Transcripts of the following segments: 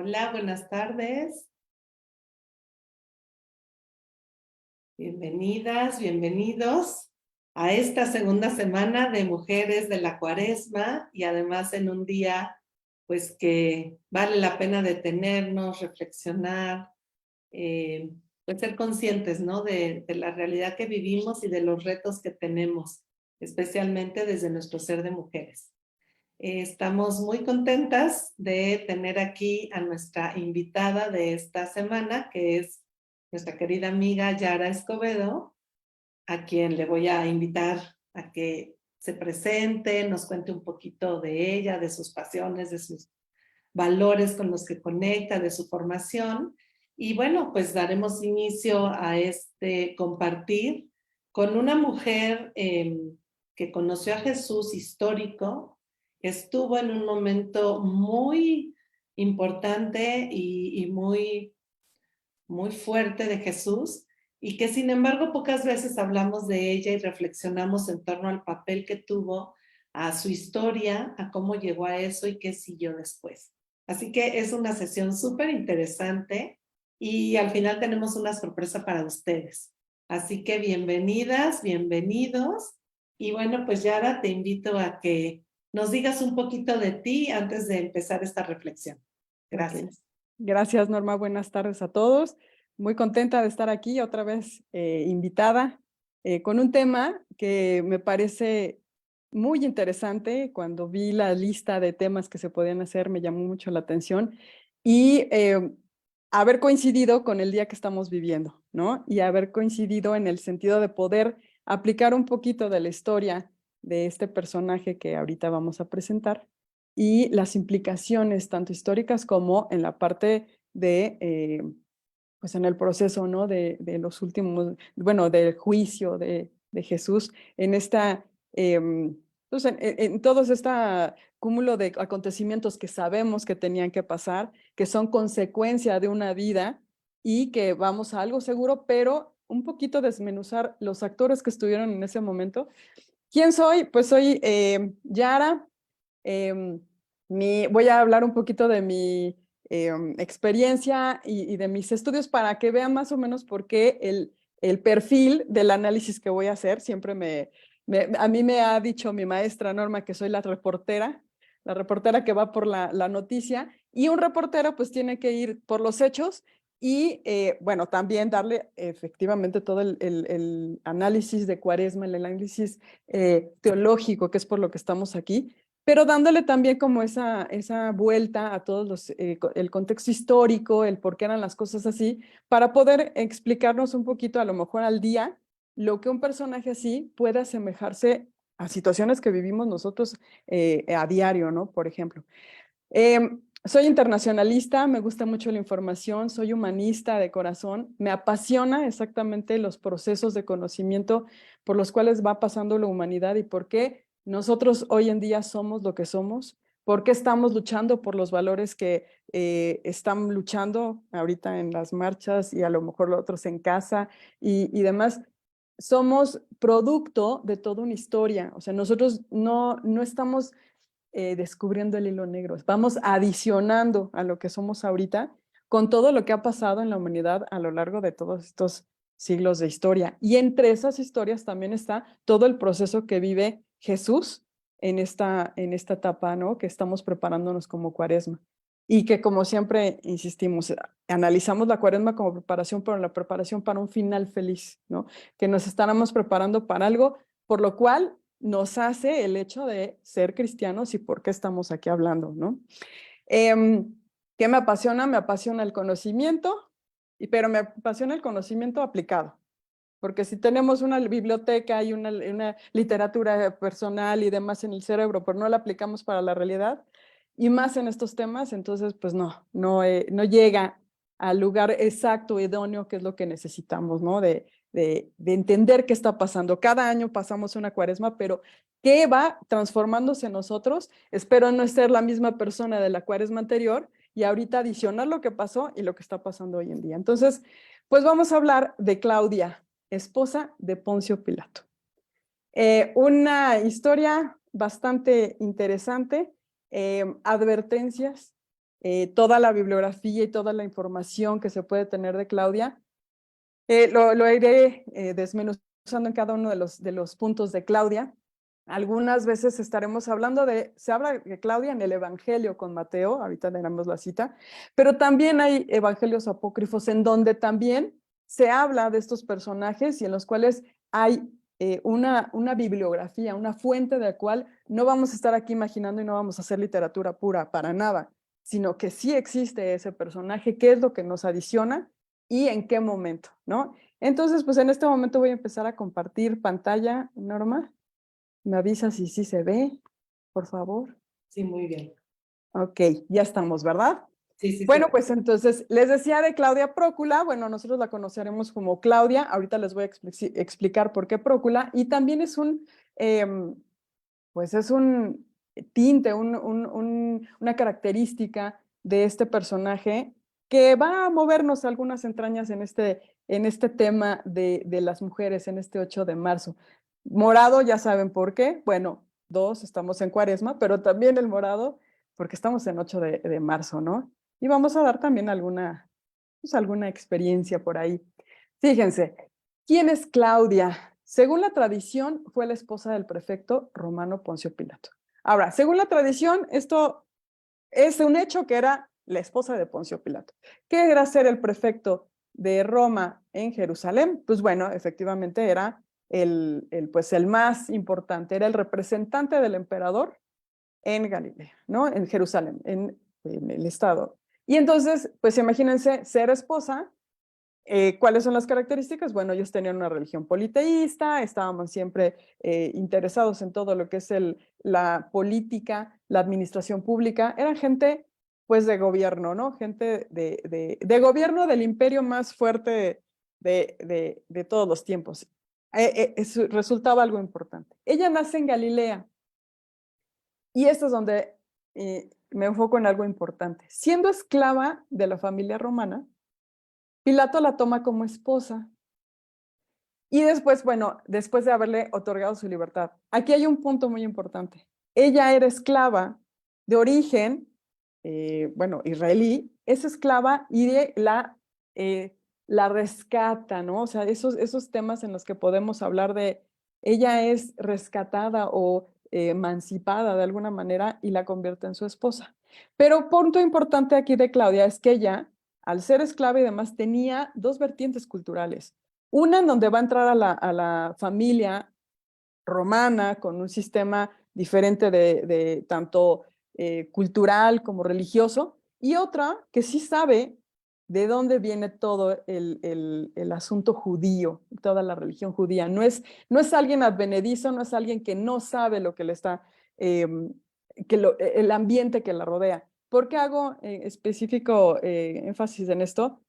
Hola, buenas tardes. Bienvenidas, bienvenidos a esta segunda semana de Mujeres de la Cuaresma y además en un día pues que vale la pena detenernos, reflexionar, pues ser conscientes, ¿no? De la realidad que vivimos y de los retos que tenemos, especialmente desde nuestro ser de mujeres. Estamos muy contentas de tener aquí a nuestra invitada de esta semana, que es nuestra querida amiga Yara Escobedo, a quien le voy a invitar a que se presente, nos cuente un poquito de ella, de sus pasiones, de sus valores con los que conecta, de su formación. Y bueno, pues daremos inicio a este compartir con una mujer que conoció a Jesús histórico, estuvo en un momento muy importante y muy fuerte de Jesús y que sin embargo pocas veces hablamos de ella y reflexionamos en torno al papel que tuvo, a su historia, a cómo llegó a eso y qué siguió después. Así que es una sesión súper interesante y al final tenemos una sorpresa para ustedes. Así que bienvenidas, bienvenidos. Y bueno, pues Yara, te invito a que nos digas un poquito de ti antes de empezar esta reflexión. Ok, Gracias. gracias Norma, buenas tardes a todos. Muy contenta de estar aquí otra vez invitada con un tema que me parece muy interesante. Cuando vi la lista de temas que se podían hacer me llamó mucho la atención y haber coincidido con el día que estamos viviendo, ¿no? Y haber coincidido en el sentido de poder aplicar un poquito de la historia de este personaje que ahorita vamos a presentar y las implicaciones tanto históricas como en la parte de, pues en el proceso, ¿no? De los últimos, bueno, del juicio de Jesús en esta, pues en todos este cúmulo de acontecimientos que sabemos que tenían que pasar, que son consecuencia de una vida y que vamos a algo seguro, pero un poquito desmenuzar los actores que estuvieron en ese momento. ¿Quién soy? Pues soy Yara. Eh, Voy a hablar un poquito de mi experiencia y de mis estudios para que vean más o menos por qué el perfil del análisis que voy a hacer. Siempre a mí me ha dicho mi maestra Norma que soy la reportera que va por la noticia, y un reportero pues tiene que ir por los hechos y bueno, también darle efectivamente todo el análisis de Cuaresma, el análisis teológico, que es por lo que estamos aquí, pero dándole también como esa vuelta a todos el contexto histórico, el por qué eran las cosas así, para poder explicarnos un poquito, a lo mejor al día, lo que un personaje así puede asemejarse a situaciones que vivimos nosotros a diario, ¿no? Por ejemplo. Soy internacionalista, me gusta mucho la información, soy humanista de corazón, me apasiona exactamente los procesos de conocimiento por los cuales va pasando la humanidad y por qué nosotros hoy en día somos lo que somos, por qué estamos luchando por los valores que están luchando ahorita en las marchas y a lo mejor los otros en casa y demás. Somos producto de toda una historia, o sea, nosotros no estamos descubriendo el hilo negro. Vamos adicionando a lo que somos ahorita con todo lo que ha pasado en la humanidad a lo largo de todos estos siglos de historia. Y entre esas historias también está todo el proceso que vive Jesús en esta etapa, ¿no? Que estamos preparándonos como Cuaresma. Y que, como siempre insistimos, analizamos la Cuaresma como preparación, pero la preparación para un final feliz, ¿no? Que nos estaremos preparando para algo por lo cual nos hace el hecho de ser cristianos y por qué estamos aquí hablando, ¿no? ¿Qué me apasiona? Me apasiona el conocimiento, pero me apasiona el conocimiento aplicado. Porque si tenemos una biblioteca y una literatura personal y demás en el cerebro, pero no la aplicamos para la realidad, y más en estos temas, entonces pues no llega al lugar exacto, idóneo, que es lo que necesitamos, ¿no? De entender qué está pasando. Cada año pasamos una Cuaresma, pero ¿qué va transformándose en nosotros? Espero no ser la misma persona de la Cuaresma anterior y ahorita adicionar lo que pasó y lo que está pasando hoy en día. Entonces, pues vamos a hablar de Claudia, esposa de Poncio Pilato. Una historia bastante interesante, advertencias toda la bibliografía y toda la información que se puede tener de Claudia. Lo iré desmenuzando en cada uno de los puntos de Claudia. Algunas veces estaremos hablando se habla de Claudia en el Evangelio con Mateo, ahorita tenemos la cita, pero también hay evangelios apócrifos en donde también se habla de estos personajes y en los cuales hay una bibliografía, una fuente de la cual no vamos a estar aquí imaginando y no vamos a hacer literatura pura para nada, sino que sí existe ese personaje, qué es lo que nos adiciona y en qué momento, ¿no? Entonces, pues en este momento voy a empezar a compartir pantalla, Norma. ¿Me avisa si sí se ve, por favor? Sí, muy bien. Ok, ya estamos, ¿verdad? Sí, sí, Bueno, sí. pues entonces les decía de Claudia Prócula. Bueno, nosotros la conoceremos como Claudia. Ahorita les voy a explicar por qué Prócula. Y también es pues es un tinte, una característica de este personaje que va a movernos algunas entrañas en este tema de las mujeres, en este 8 de marzo. Morado, ya saben por qué. Bueno, estamos en Cuaresma, pero también el morado, porque estamos en 8 de marzo, ¿no? Y vamos a dar también pues alguna experiencia por ahí. Fíjense, ¿quién es Claudia? Según la tradición, fue la esposa del prefecto romano Poncio Pilato. Ahora, según la tradición, esto es un hecho que era la esposa de Poncio Pilato. ¿Qué era ser el prefecto de Roma en Jerusalén? Pues bueno, efectivamente era pues el más importante, era el representante del emperador en Galilea, ¿no? En Jerusalén, en el estado. Y entonces, pues imagínense ser esposa. ¿Cuáles son las características? Bueno, ellos tenían una religión politeísta, estábamos siempre interesados en todo lo que es la política, la administración pública. Eran gente, pues, de gobierno, ¿no? Gente de gobierno del imperio más fuerte de todos los tiempos. Eso resultaba algo importante. Ella nace en Galilea y esto es donde me enfoco en algo importante. Siendo esclava de la familia romana, Pilato la toma como esposa y después, bueno, después de haberle otorgado su libertad. Aquí hay un punto muy importante. Ella era esclava de origen, bueno, israelí, es esclava y la rescata, ¿no? O sea, esos temas en los que podemos hablar de ella es rescatada o emancipada de alguna manera y la convierte en su esposa. Pero punto importante aquí de Claudia es que ella, al ser esclava y demás, tenía dos vertientes culturales. Una en donde va a entrar a la familia romana con un sistema diferente de tanto cultural como religioso, y otra que sí sabe de dónde viene todo el asunto judío, toda la religión judía. No es alguien advenedizo, no es alguien que no sabe lo que le está, el ambiente que la rodea. ¿Por qué hago específico énfasis en esto?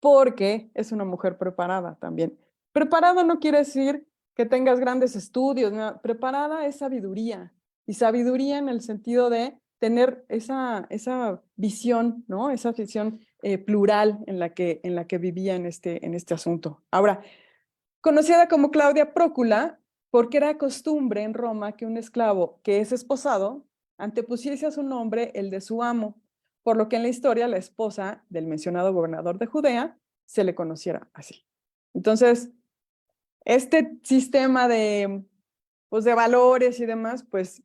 Porque es una mujer preparada también. Preparada no quiere decir que tengas grandes estudios, ¿no? Preparada es sabiduría, y sabiduría en el sentido de tener esa visión, ¿no? Esa visión plural en la que vivía en este asunto. Ahora, conocida como Claudia Prócula, porque era costumbre en Roma que un esclavo que es esposado antepusiese a su nombre el de su amo, por lo que en la historia la esposa del mencionado gobernador de Judea se le conociera así. Entonces, este sistema pues de valores y demás, pues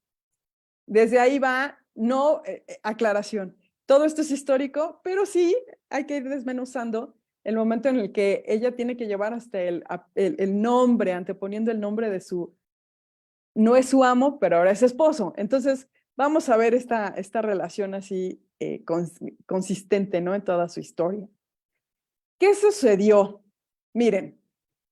desde ahí va, no, aclaración. Todo esto es histórico, pero sí hay que ir desmenuzando el momento en el que ella tiene que llevar hasta el nombre, anteponiendo el nombre de no es su amo, pero ahora es esposo. Entonces, vamos a ver esta relación así consistente, ¿no? En toda su historia. ¿Qué sucedió? Miren,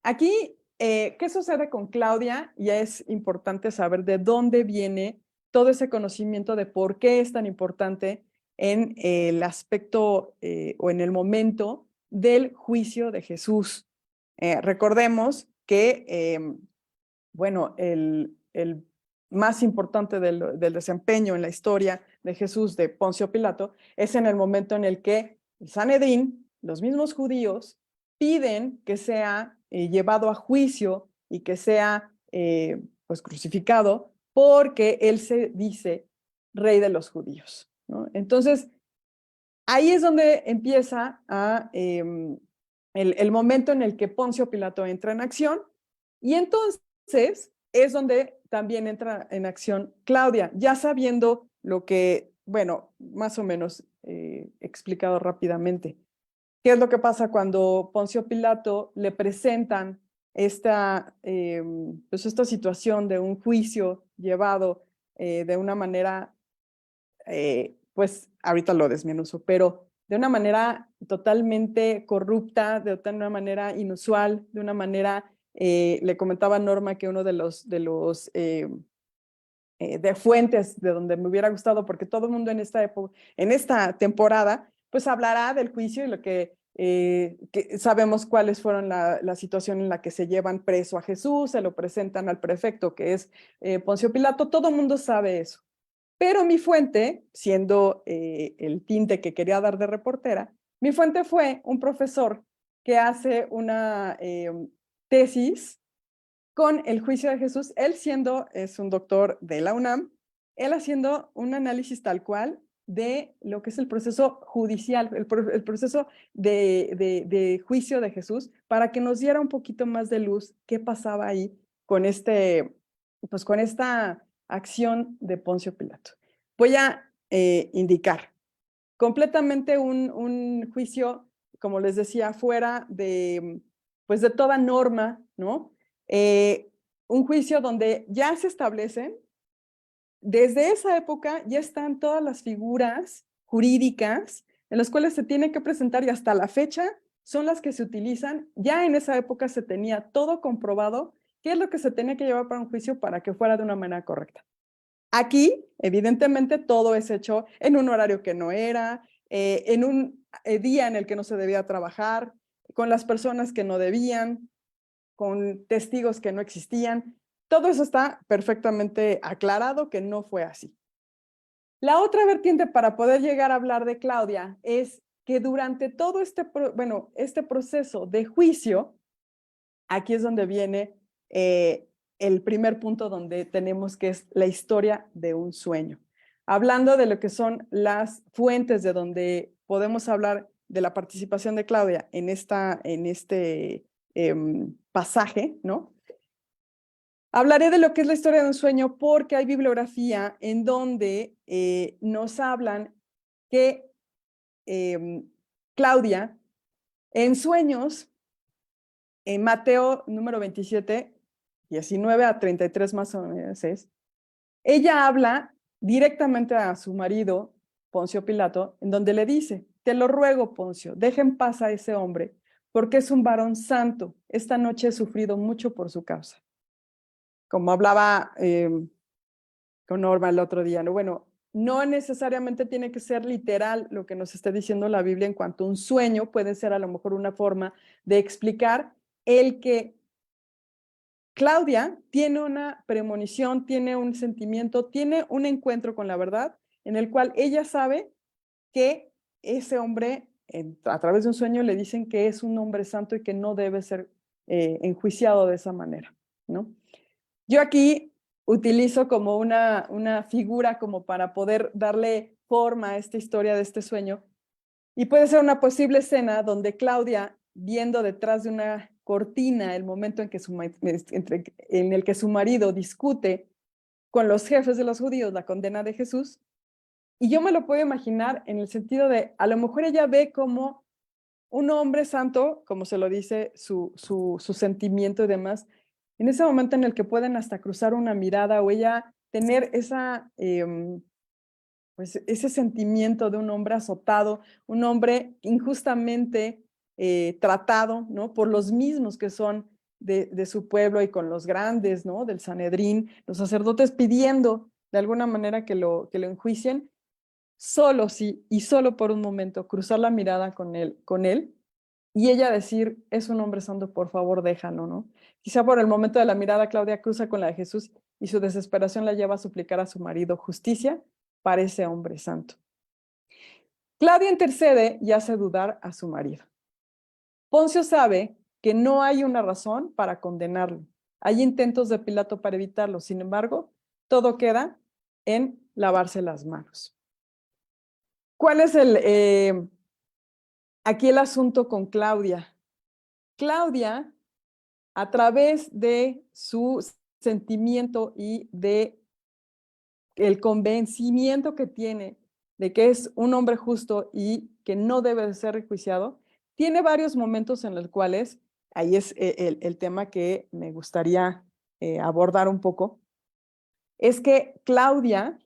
aquí, ¿qué sucede con Claudia? Ya es importante saber de dónde viene todo ese conocimiento de por qué es tan importante en el aspecto o en el momento del juicio de Jesús. Recordemos que, bueno, el más importante del desempeño en la historia de Jesús de Poncio Pilato es en el momento en el que el Sanedrín, los mismos judíos, piden que sea llevado a juicio y que sea pues crucificado porque él se dice rey de los judíos, ¿no? Entonces, ahí es donde empieza el momento en el que Poncio Pilato entra en acción, y entonces es donde también entra en acción Claudia, ya sabiendo lo que, bueno, más o menos explicado rápidamente. ¿Qué es lo que pasa cuando Poncio Pilato le presentan pues esta situación de un juicio llevado de una manera, pues ahorita lo desmenuzo, pero de una manera totalmente corrupta, de una manera inusual, de una manera, le comentaba a Norma que uno de fuentes de donde me hubiera gustado, porque todo el mundo en esta temporada, pues hablará del juicio y lo que sabemos cuáles fueron la situación en la que se llevan preso a Jesús, se lo presentan al prefecto, que es Poncio Pilato, todo el mundo sabe eso. Pero mi fuente, siendo el tinte que quería dar de reportera, mi fuente fue un profesor que hace una tesis con el juicio de Jesús, él es un doctor de la UNAM, él haciendo un análisis tal cual de lo que es el proceso judicial, el proceso de juicio de Jesús, para que nos diera un poquito más de luz qué pasaba ahí con pues con esta acción de Poncio Pilato. Voy a indicar completamente un juicio, como les decía, fuera pues de toda norma, ¿no? Un juicio donde ya se establecen, desde esa época ya están todas las figuras jurídicas en las cuales se tiene que presentar, y hasta la fecha son las que se utilizan. Ya en esa época se tenía todo comprobado qué es lo que se tenía que llevar para un juicio para que fuera de una manera correcta. Aquí, evidentemente, todo es hecho en un horario que no era, en un día en el que no se debía trabajar, con las personas que no debían, con testigos que no existían. Todo eso está perfectamente aclarado que no fue así. La otra vertiente para poder llegar a hablar de Claudia es que durante todo este proceso de juicio, aquí es donde viene el primer punto donde tenemos, que es la historia de un sueño. Hablando de lo que son las fuentes de donde podemos hablar de la participación de Claudia en este pasaje, ¿no? Hablaré de lo que es la historia de un sueño porque hay bibliografía en donde nos hablan que Claudia, en sueños, en Mateo número 27, 19 a 33 más o menos es, ella habla directamente a su marido, Poncio Pilato, en donde le dice: te lo ruego, Poncio, deja en paz a ese hombre, porque es un varón santo. Esta noche he sufrido mucho por su causa. Como hablaba con Norma el otro día, ¿no? Bueno, no necesariamente tiene que ser literal lo que nos está diciendo la Biblia en cuanto a un sueño, puede ser a lo mejor una forma de explicar el que Claudia tiene una premonición, tiene un sentimiento, tiene un encuentro con la verdad en el cual ella sabe que ese hombre, a través de un sueño, le dicen que es un hombre santo y que no debe ser enjuiciado de esa manera, ¿no? Yo aquí utilizo como una figura como para poder darle forma a esta historia de este sueño, y puede ser una posible escena donde Claudia, viendo detrás de una cortina el momento en el que su marido discute con los jefes de los judíos la condena de Jesús, y yo me lo puedo imaginar en el sentido de, a lo mejor ella ve como un hombre santo, como se lo dice su sentimiento y demás, en ese momento en el que pueden hasta cruzar una mirada o ella tener pues ese sentimiento de un hombre azotado, un hombre injustamente tratado, ¿no? Por los mismos que son de su pueblo y con los grandes, ¿no? Del Sanedrín, los sacerdotes pidiendo de alguna manera que lo enjuicien, solo sí y solo por un momento cruzar la mirada con él y ella decir: es un hombre santo, por favor déjalo, ¿no? Quizá por el momento de la mirada, Claudia cruza con la de Jesús y su desesperación la lleva a suplicar a su marido justicia para ese hombre santo. Claudia intercede y hace dudar a su marido. Poncio sabe que no hay una razón para condenarlo. Hay intentos de Pilato para evitarlo. Sin embargo, todo queda en lavarse las manos. ¿Cuál es aquí el asunto con Claudia? Claudia, a través de su sentimiento y de el convencimiento que tiene de que es un hombre justo y que no debe de ser enjuiciado, tiene varios momentos en los cuales, ahí es el tema que me gustaría abordar un poco, es que Claudia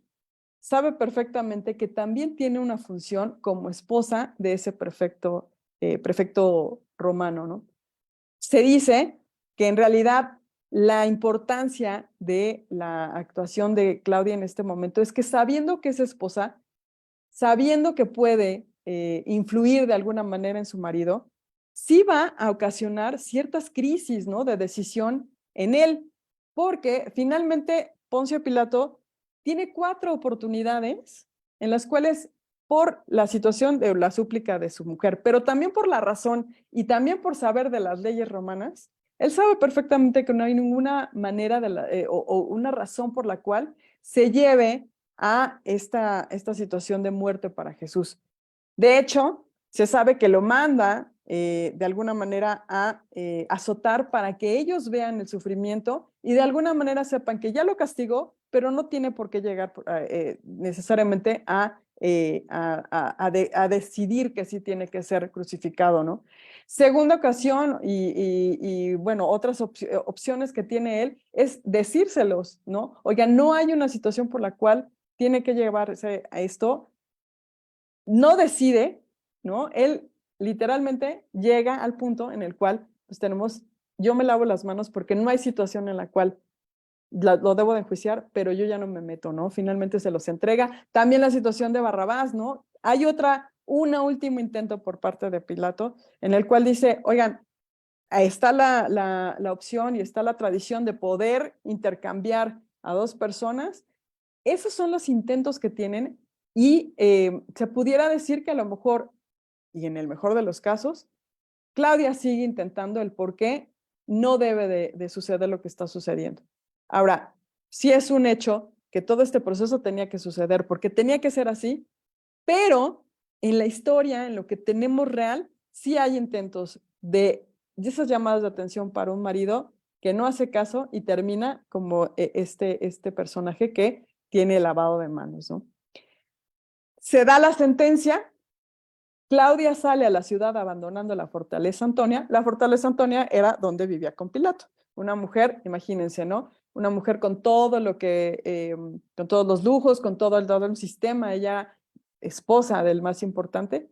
sabe perfectamente que también tiene una función como esposa de ese prefecto romano, ¿no? Se dice que en realidad la importancia de la actuación de Claudia en este momento es que sabiendo que es esposa, sabiendo que puede influir de alguna manera en su marido, sí va a ocasionar ciertas crisis, ¿no?, de decisión en él, porque finalmente Poncio Pilato tiene 4 oportunidades en las cuales por la situación de la súplica de su mujer, pero también por la razón y también por saber de las leyes romanas, él sabe perfectamente que no hay ninguna manera o una razón por la cual se lleve a esta situación de muerte para Jesús. De hecho, se sabe que lo manda de alguna manera a azotar para que ellos vean el sufrimiento y de alguna manera sepan que ya lo castigó, pero no tiene por qué llegar necesariamente a decidir que sí tiene que ser crucificado, ¿no? Segunda ocasión y bueno, otras opciones que tiene él es decírselos, ¿no? Oigan, no hay una situación por la cual tiene que llevarse a esto, no decide, ¿no? Él literalmente llega al punto en el cual pues tenemos, yo me lavo las manos porque no hay situación en la cual lo debo de enjuiciar, pero yo ya no me meto, ¿no? Finalmente se los entrega. También la situación de Barrabás, ¿no? Hay un último intento por parte de Pilato en el cual dice, oigan, está la opción y está la tradición de poder intercambiar a 2 personas. Esos son los intentos que tienen y se pudiera decir que a lo mejor, y en el mejor de los casos, Claudia sigue intentando el por qué no debe de suceder lo que está sucediendo. Ahora, sí es un hecho que todo este proceso tenía que suceder porque tenía que ser así, pero en la historia, en lo que tenemos real, sí hay intentos de esas llamadas de atención para un marido que no hace caso y termina como este personaje que tiene lavado de manos, ¿no? Se da la sentencia, Claudia sale a la ciudad abandonando la fortaleza Antonia. La fortaleza Antonia era donde vivía con Pilato. Una mujer, imagínense, ¿no? Una mujer con todo lo que, con todos los lujos, con todo el sistema, ella esposa del más importante.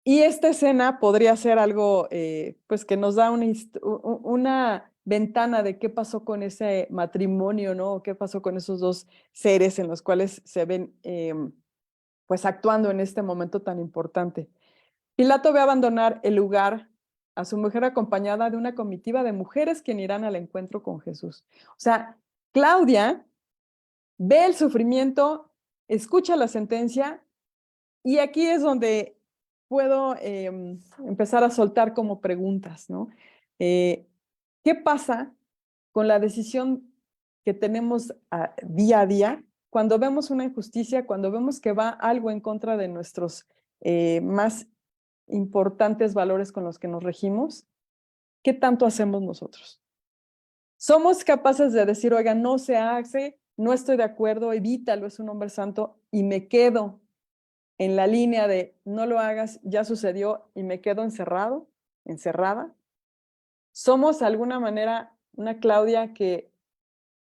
Y esta escena podría ser algo, pues, que nos da una ventana de qué pasó con ese matrimonio, ¿no? ¿Qué pasó con esos 2 seres en los cuales se ven, pues, actuando en este momento tan importante? Pilato ve abandonar el lugar a su mujer acompañada de una comitiva de mujeres que irán al encuentro con Jesús. O sea, Claudia ve el sufrimiento, escucha la sentencia y aquí es donde puedo empezar a soltar como preguntas, ¿no? ¿Qué pasa con la decisión que tenemos día a día cuando vemos una injusticia, cuando vemos que va algo en contra de nuestros más importantes valores con los que nos regimos? ¿Qué tanto hacemos nosotros? ¿Somos capaces de decir, oiga, no se hace, no estoy de acuerdo, evítalo, es un hombre santo, y me quedo en la línea de no lo hagas, ya sucedió y me quedo encerrado, encerrada? Somos de alguna manera una Claudia que,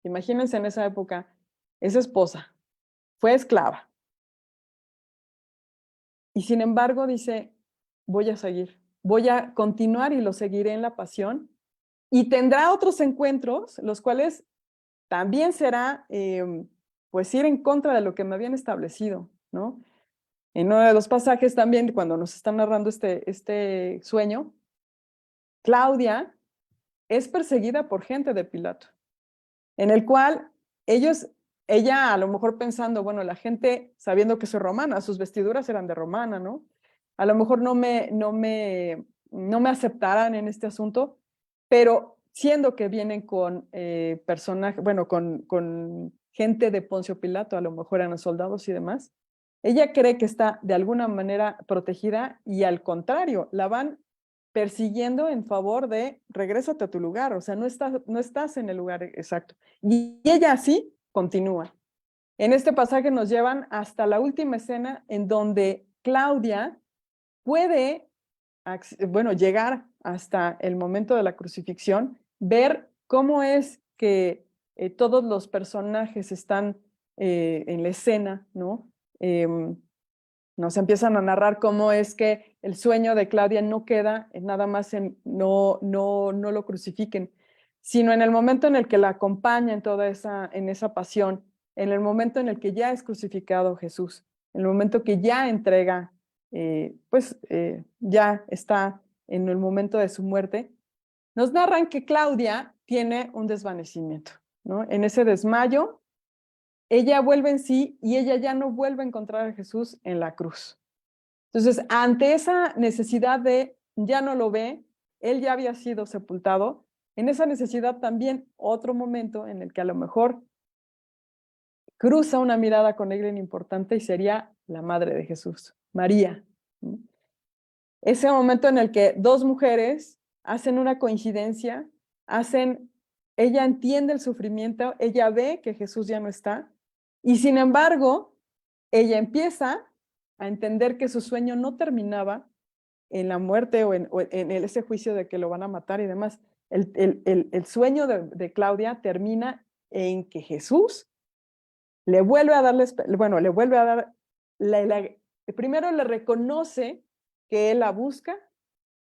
imagínense en esa época, es esposa, fue esclava y sin embargo dice, voy a seguir, voy a continuar y lo seguiré en la pasión y tendrá otros encuentros, los cuales también será pues ir en contra de lo que me habían establecido, ¿no? En uno de los pasajes también, cuando nos están narrando este sueño, Claudia es perseguida por gente de Pilato, en el cual ella a lo mejor pensando, bueno, la gente sabiendo que soy romana, sus vestiduras eran de romana, ¿no? A lo mejor no me aceptarán en este asunto, pero siendo que vienen con personajes, bueno, con gente de Poncio Pilato, a lo mejor eran soldados y demás, Ella cree que está de alguna manera protegida y al contrario, la van persiguiendo en favor de regrésate a tu lugar, o sea, no estás en el lugar exacto. Y ella así continúa. En este pasaje nos llevan hasta la última escena en donde Claudia puede, bueno, llegar hasta el momento de la crucifixión, ver cómo es que todos los personajes están en la escena, ¿no? Nos empiezan a narrar cómo es que el sueño de Claudia no queda nada más en no lo crucifiquen, sino en el momento en el que la acompaña en esa pasión, en el momento en el que ya es crucificado Jesús, en el momento que ya entrega, ya está en el momento de su muerte, nos narran que Claudia tiene un desvanecimiento, ¿no? En ese desmayo, ella vuelve en sí y ella ya no vuelve a encontrar a Jesús en la cruz. Entonces, ante esa necesidad de ya no lo ve, él ya había sido sepultado, en esa necesidad también otro momento en el que a lo mejor cruza una mirada con alguien importante y sería la madre de Jesús, María. Ese momento en el que dos mujeres hacen una coincidencia, ella entiende el sufrimiento, ella ve que Jesús ya no está, y sin embargo, ella empieza a entender que su sueño no terminaba en la muerte o en ese juicio de que lo van a matar y demás. El sueño de Claudia termina en que Jesús le vuelve a dar, primero le reconoce que él la busca,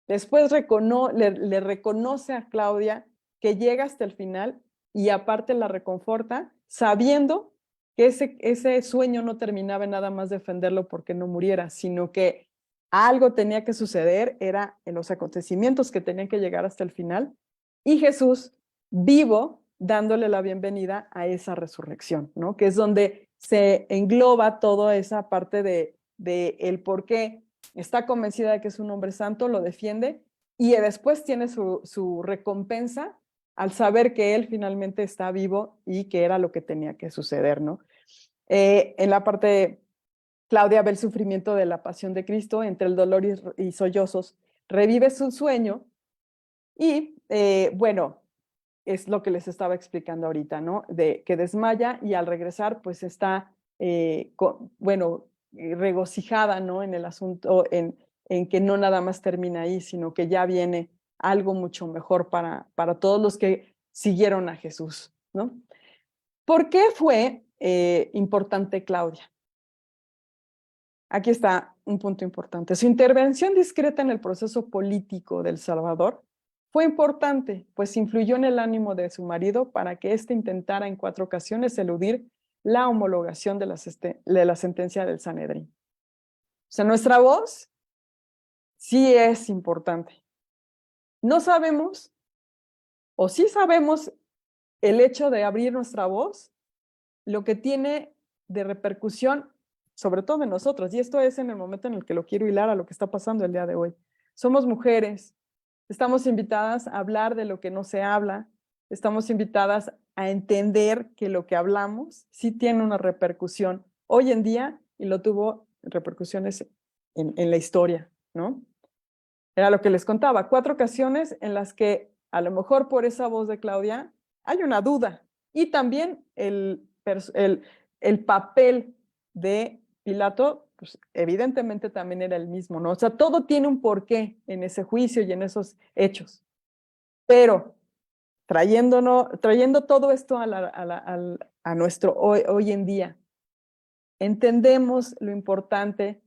después le reconoce a Claudia que llega hasta el final y aparte la reconforta, sabiendo que ese sueño no terminaba en nada más defenderlo porque no muriera, sino que algo tenía que suceder, era en los acontecimientos que tenían que llegar hasta el final, y Jesús vivo dándole la bienvenida a esa resurrección, ¿no? Que es donde se engloba toda esa parte de el por qué está convencida de que es un hombre santo, lo defiende, y después tiene su recompensa al saber que él finalmente está vivo y que era lo que tenía que suceder, ¿no? En la parte, Claudia ve el sufrimiento de la pasión de Cristo, entre el dolor y sollozos, revive su sueño y, bueno, es lo que les estaba explicando ahorita, ¿no? De que desmaya y al regresar, pues está, regocijada, ¿no? En el asunto, en que no nada más termina ahí, sino que ya viene algo mucho mejor para todos los que siguieron a Jesús, ¿no? ¿Por qué fue importante Claudia? Aquí está un punto importante. Su intervención discreta en el proceso político del Salvador fue importante, pues influyó en el ánimo de su marido para que éste intentara en 4 ocasiones eludir la homologación de la sentencia del Sanedrín. O sea, nuestra voz sí es importante. No sabemos, o sí sabemos, el hecho de abrir nuestra voz, lo que tiene de repercusión, sobre todo en nosotros, y esto es en el momento en el que lo quiero hilar a lo que está pasando el día de hoy. Somos mujeres, estamos invitadas a hablar de lo que no se habla, estamos invitadas a entender que lo que hablamos sí tiene una repercusión hoy en día y lo tuvo repercusiones en la historia, ¿no? Era lo que les contaba, 4 ocasiones en las que a lo mejor por esa voz de Claudia hay una duda y también el papel de Pilato, pues evidentemente también era el mismo, ¿no? O sea, todo tiene un porqué en ese juicio y en esos hechos. Pero trayendo todo esto a nuestro hoy en día, entendemos lo importante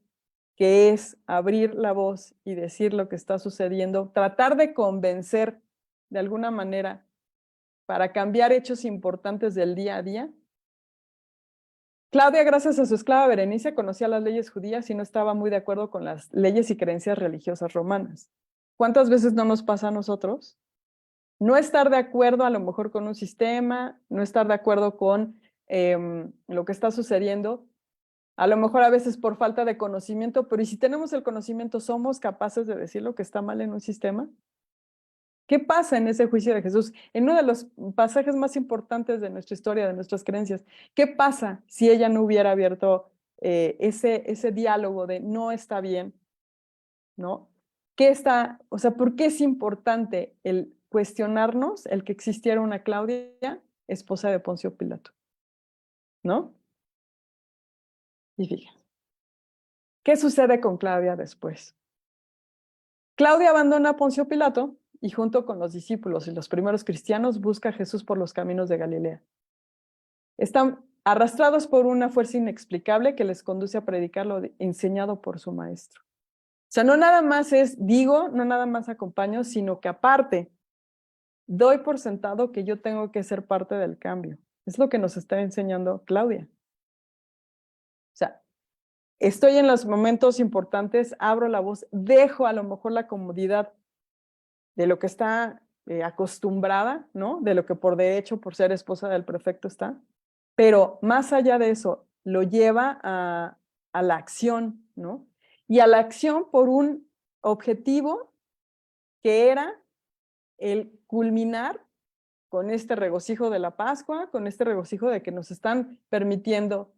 que es abrir la voz y decir lo que está sucediendo, tratar de convencer de alguna manera para cambiar hechos importantes del día a día. Claudia, gracias a su esclava Berenice, conocía las leyes judías y no estaba muy de acuerdo con las leyes y creencias religiosas romanas. ¿Cuántas veces no nos pasa a nosotros? No estar de acuerdo a lo mejor con un sistema, no estar de acuerdo con lo que está sucediendo, a lo mejor a veces por falta de conocimiento, pero ¿y si tenemos el conocimiento, somos capaces de decir lo que está mal en un sistema? ¿Qué pasa en ese juicio de Jesús? En uno de los pasajes más importantes de nuestra historia, de nuestras creencias, ¿qué pasa si ella no hubiera abierto ese diálogo de no está bien, ¿no? ¿Qué está, o sea, por qué es importante el cuestionarnos el que existiera una Claudia, esposa de Poncio Pilato? ¿No? Y fíjense, ¿qué sucede con Claudia después? Claudia abandona a Poncio Pilato y junto con los discípulos y los primeros cristianos busca a Jesús por los caminos de Galilea. Están arrastrados por una fuerza inexplicable que les conduce a predicar lo enseñado por su maestro. O sea, no nada más digo, no nada más acompaño, sino que aparte doy por sentado que yo tengo que ser parte del cambio. Es lo que nos está enseñando Claudia. O sea, estoy en los momentos importantes, abro la voz, dejo a lo mejor la comodidad de lo que está acostumbrada, ¿no? De lo que por derecho, por ser esposa del prefecto está. Pero más allá de eso, lo lleva a la acción, ¿no? Y a la acción por un objetivo que era el culminar con este regocijo de la Pascua, con este regocijo de que nos están permitiendo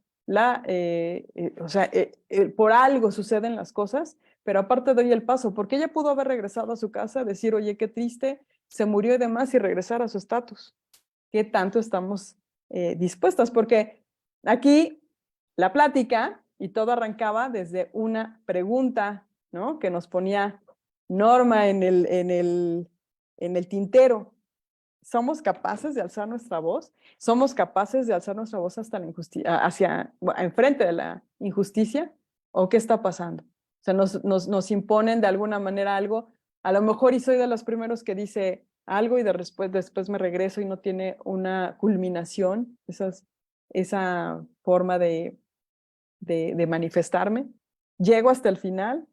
por algo suceden las cosas, pero aparte doy el paso, porque ella pudo haber regresado a su casa, decir, oye, qué triste, se murió y demás, y regresar a su estatus. ¿Qué tanto estamos dispuestas? Porque aquí la plática y todo arrancaba desde una pregunta, ¿no? Que nos ponía Norma en el tintero. ¿Somos capaces de alzar nuestra voz? ¿Somos capaces de alzar nuestra voz hasta la enfrente de la injusticia? ¿O qué está pasando? O sea, nos imponen de alguna manera algo. A lo mejor y soy de los primeros que dice algo y después me regreso y no tiene una culminación, esa forma de manifestarme. Llego hasta el final,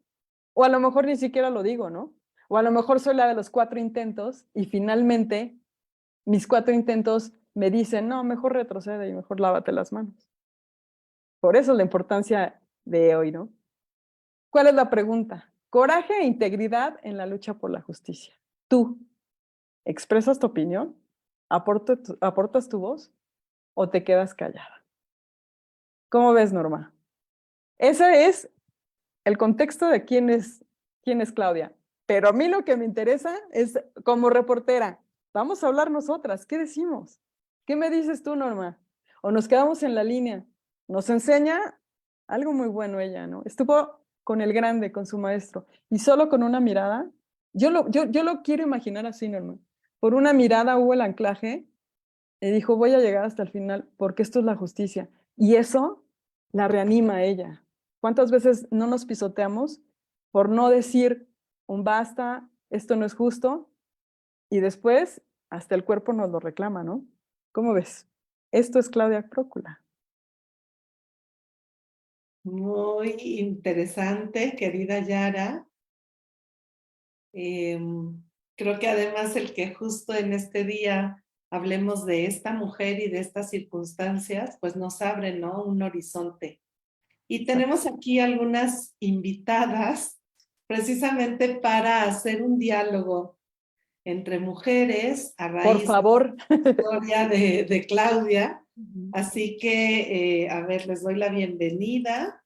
o a lo mejor ni siquiera lo digo, ¿no? O a lo mejor soy la de los 4 intentos y finalmente mis 4 intentos me dicen, no, mejor retrocede y mejor lávate las manos. Por eso la importancia de hoy, ¿no? ¿Cuál es la pregunta? Coraje e integridad en la lucha por la justicia. ¿Tú expresas tu opinión? ¿Aportas tu voz? ¿O te quedas callada? ¿Cómo ves, Norma? Ese es el contexto de quién es Claudia. Pero a mí lo que me interesa es, como reportera, vamos a hablar nosotras. ¿Qué decimos? ¿Qué me dices tú, Norma? ¿O nos quedamos en la línea? Nos enseña algo muy bueno ella, ¿no? Estuvo con el grande, con su maestro, y solo con una mirada, yo lo quiero imaginar así, Norma. Por una mirada hubo el anclaje y dijo, voy a llegar hasta el final porque esto es la justicia. Y eso la reanima a ella. ¿Cuántas veces no nos pisoteamos por no decir un basta, esto no es justo? Y después hasta el cuerpo nos lo reclama, ¿no? ¿Cómo ves? Esto es Claudia Prócula. Muy interesante, querida Yara. Creo que además el que justo en este día hablemos de esta mujer y de estas circunstancias, pues nos abre, ¿no? Un horizonte. Y tenemos aquí algunas invitadas precisamente para hacer un diálogo entre mujeres a Por raíz favor. de la historia de Claudia. Así que, a ver, les doy la bienvenida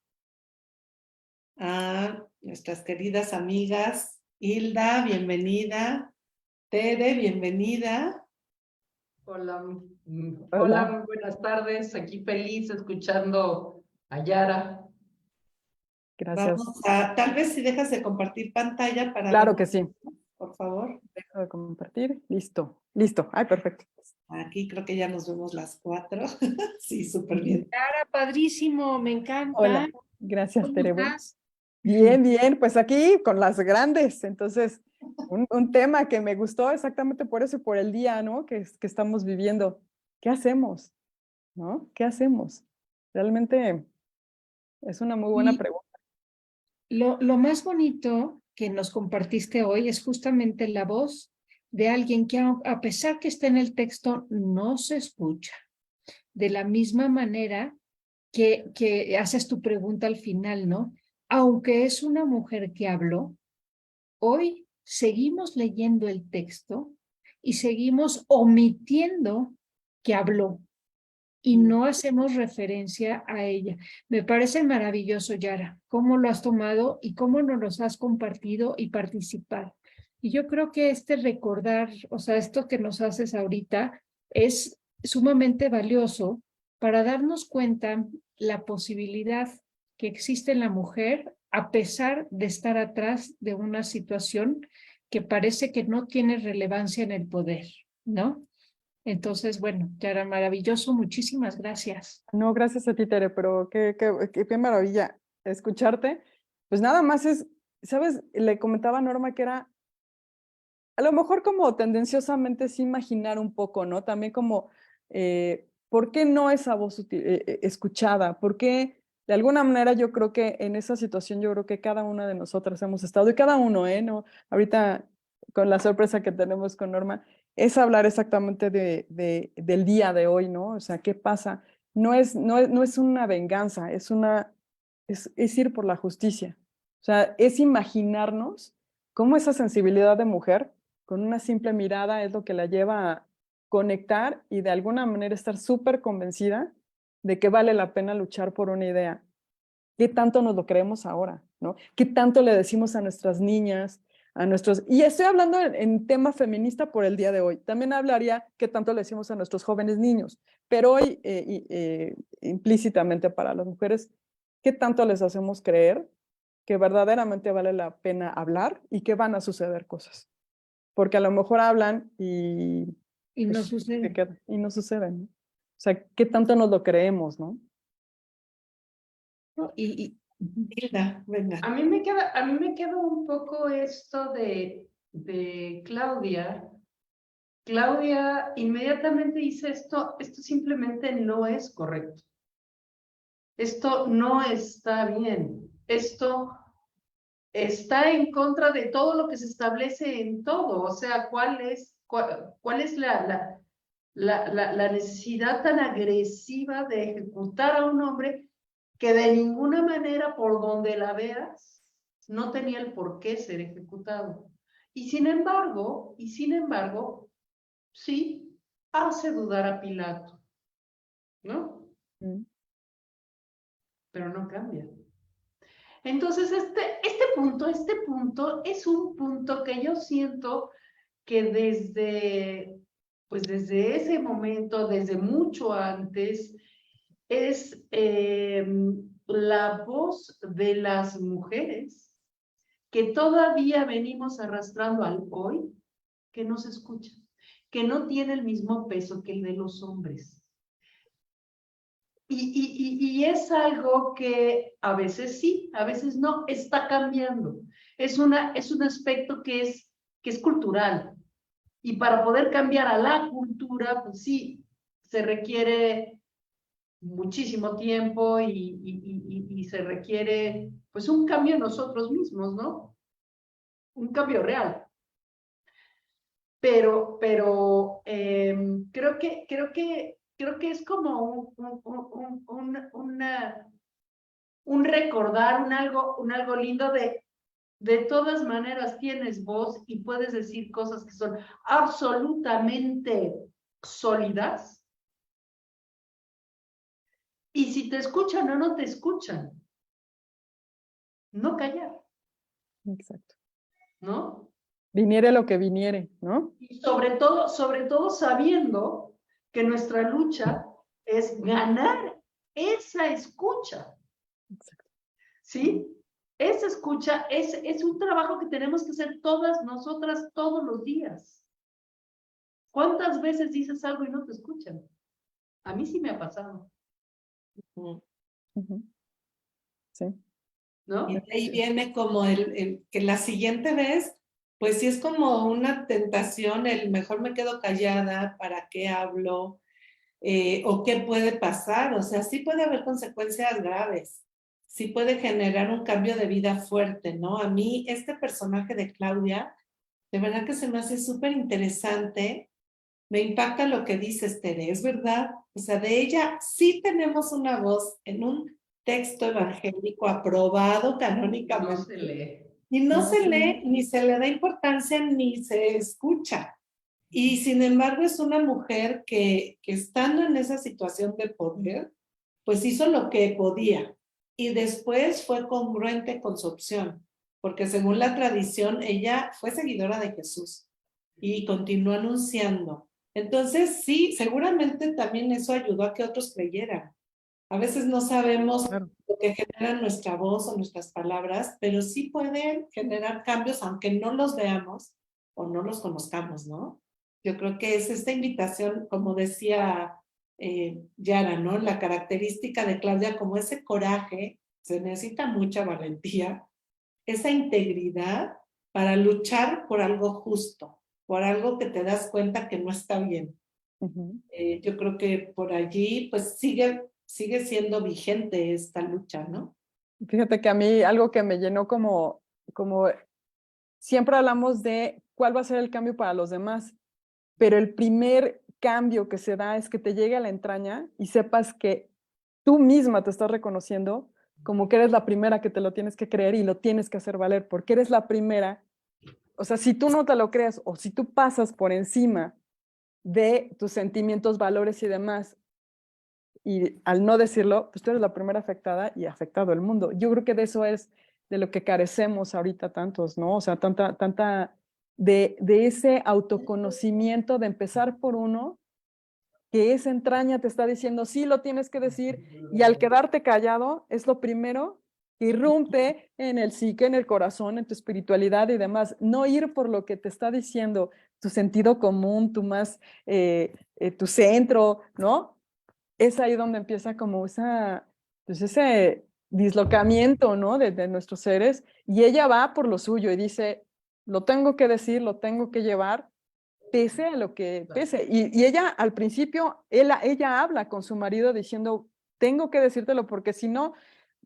a nuestras queridas amigas. Hilda, bienvenida. Tere, bienvenida. Hola, Hola. hola, muy buenas tardes. Aquí feliz escuchando a Yara. Gracias. Vamos a, tal vez si dejas de compartir pantalla para Claro ver, que sí. por favor. Dejo de compartir. Listo. Listo. Ay, perfecto. Aquí creo que ya nos vemos las 4. Sí, súper bien. Yara, padrísimo, me encanta. Hola. Gracias, ¿Cómo Tere. estás? Bien, bien, pues aquí con las grandes. Entonces, un tema que me gustó exactamente por eso y por el día, ¿no? Que estamos viviendo. ¿Qué hacemos? ¿No? ¿Qué hacemos? Realmente es una muy buena Y pregunta. lo más bonito que nos compartiste hoy es justamente la voz de alguien que a pesar que está en el texto, no se escucha. De la misma manera que haces tu pregunta al final, ¿no? Aunque es una mujer que habló, hoy seguimos leyendo el texto y seguimos omitiendo que habló. y no hacemos referencia a ella. Me parece maravilloso, Yara, cómo lo has tomado y cómo nos los has compartido y participado. Y yo creo que este recordar, o sea, esto que nos haces ahorita es sumamente valioso para darnos cuenta la posibilidad que existe en la mujer a pesar de estar atrás de una situación que parece que no tiene relevancia en el poder, ¿no? Entonces, bueno, Yara, maravilloso, muchísimas gracias. No, gracias a ti, Tere, pero qué maravilla escucharte. Pues nada más es, ¿sabes? Le comentaba a Norma que era a lo mejor como tendenciosamente sí imaginar un poco, ¿no? También como, ¿por qué no esa voz escuchada? ¿Por qué de alguna manera yo creo que en esa situación yo creo que cada una de nosotras hemos estado, y cada uno, ¿eh? ¿No? Ahorita con la sorpresa que tenemos con Norma, es hablar exactamente del día de hoy, ¿no? O sea, ¿qué pasa? No es una venganza, es ir por la justicia. O sea, es imaginarnos cómo esa sensibilidad de mujer con una simple mirada es lo que la lleva a conectar y de alguna manera estar súper convencida de que vale la pena luchar por una idea. ¿Qué tanto nos lo creemos ahora? ¿No? ¿Qué tanto le decimos a nuestras niñas, a nuestros... Y estoy hablando en tema feminista por el día de hoy. También hablaría qué tanto le decimos a nuestros jóvenes niños, pero hoy implícitamente para las mujeres, ¿qué tanto les hacemos creer que verdaderamente vale la pena hablar y que van a suceder cosas? Porque a lo mejor hablan y Y no pues, sucede. y no suceden, ¿no? O sea, ¿qué tanto nos lo creemos, no? ¿No? Hilda, venga. A mí me queda un poco esto de Claudia. Claudia inmediatamente dice esto simplemente no es correcto. Esto no está bien. Esto está en contra de todo lo que se establece en todo. O sea, ¿cuál es la necesidad tan agresiva de ejecutar a un hombre que de ninguna manera, por donde la veas, no tenía el por qué ser ejecutado? Y sin embargo, sí, hace dudar a Pilato, ¿no? Mm. Pero no cambia. Entonces, este punto es un punto que yo siento que desde ese momento, desde mucho antes, es la voz de las mujeres que todavía venimos arrastrando al hoy, que no se escucha, que no tiene el mismo peso que el de los hombres. Y es algo que a veces sí, a veces no, está cambiando. Es un aspecto que es cultural. Y para poder cambiar a la cultura, pues sí, se requiere muchísimo tiempo y se requiere pues un cambio en nosotros mismos, ¿no? Un cambio real. Pero creo que es como un recordar, un algo lindo de todas maneras tienes voz y puedes decir cosas que son absolutamente sólidas. Y si te escuchan o no te escuchan, no callar, Exacto. ¿no? Viniere lo que viniere, ¿no? Y sobre todo sabiendo que nuestra lucha es ganar esa escucha. Exacto. ¿Sí? Esa escucha es un trabajo que tenemos que hacer todas nosotras todos los días. ¿Cuántas veces dices algo y no te escuchan? A mí sí me ha pasado. Uh-huh. Sí. ¿No? Y de ahí viene como que la siguiente vez, pues sí es como una tentación, el mejor me quedo callada, ¿para qué hablo? O qué puede pasar, o sea, sí puede haber consecuencias graves, sí puede generar un cambio de vida fuerte, ¿no? A mí este personaje de Claudia, de verdad que se me hace súper interesante, me impacta lo que dices, Tere, es verdad, o sea, de ella sí tenemos una voz en un texto evangélico aprobado canónicamente. No se lee. Y no se lee, ni se le da importancia, ni se escucha. Y sin embargo es una mujer que estando en esa situación de poder, pues hizo lo que podía. Y después fue congruente con su opción, porque según la tradición, ella fue seguidora de Jesús y continuó anunciando. Entonces, sí, seguramente también eso ayudó a que otros creyeran. A veces no sabemos Claro. lo que genera nuestra voz o nuestras palabras, pero sí pueden generar cambios aunque no los veamos o no los conozcamos, ¿no? Yo creo que es esta invitación, como decía Yara, ¿no? La característica de Claudia, como ese coraje, se necesita mucha valentía, esa integridad para luchar por algo justo, por algo que te das cuenta que no está bien. Ujú. Yo creo que por allí pues sigue siendo vigente esta lucha, ¿no? Fíjate que a mí algo que me llenó como siempre hablamos de cuál va a ser el cambio para los demás, pero el primer cambio que se da es que te llegue a la entraña y sepas que tú misma te estás reconociendo como que eres la primera que te lo tienes que creer y lo tienes que hacer valer, porque eres la primera. O sea, si tú no te lo creas o si tú pasas por encima de tus sentimientos, valores y demás, y al no decirlo, pues tú eres la primera afectada y afectado el mundo. Yo creo que de eso es de lo que carecemos ahorita tantos, ¿no? O sea, de ese autoconocimiento, de empezar por uno, que esa entraña te está diciendo, sí, lo tienes que decir, y al quedarte callado es lo primero que irrumpe en el psique, en el corazón, en tu espiritualidad y demás. No ir por lo que te está diciendo tu sentido común, tu centro, ¿no? Es ahí donde empieza como pues ese dislocamiento, ¿no? De nuestros seres, y ella va por lo suyo y dice, lo tengo que decir, lo tengo que llevar, pese a lo que pese. Y ella al principio, ella habla con su marido diciendo, tengo que decírtelo porque si no,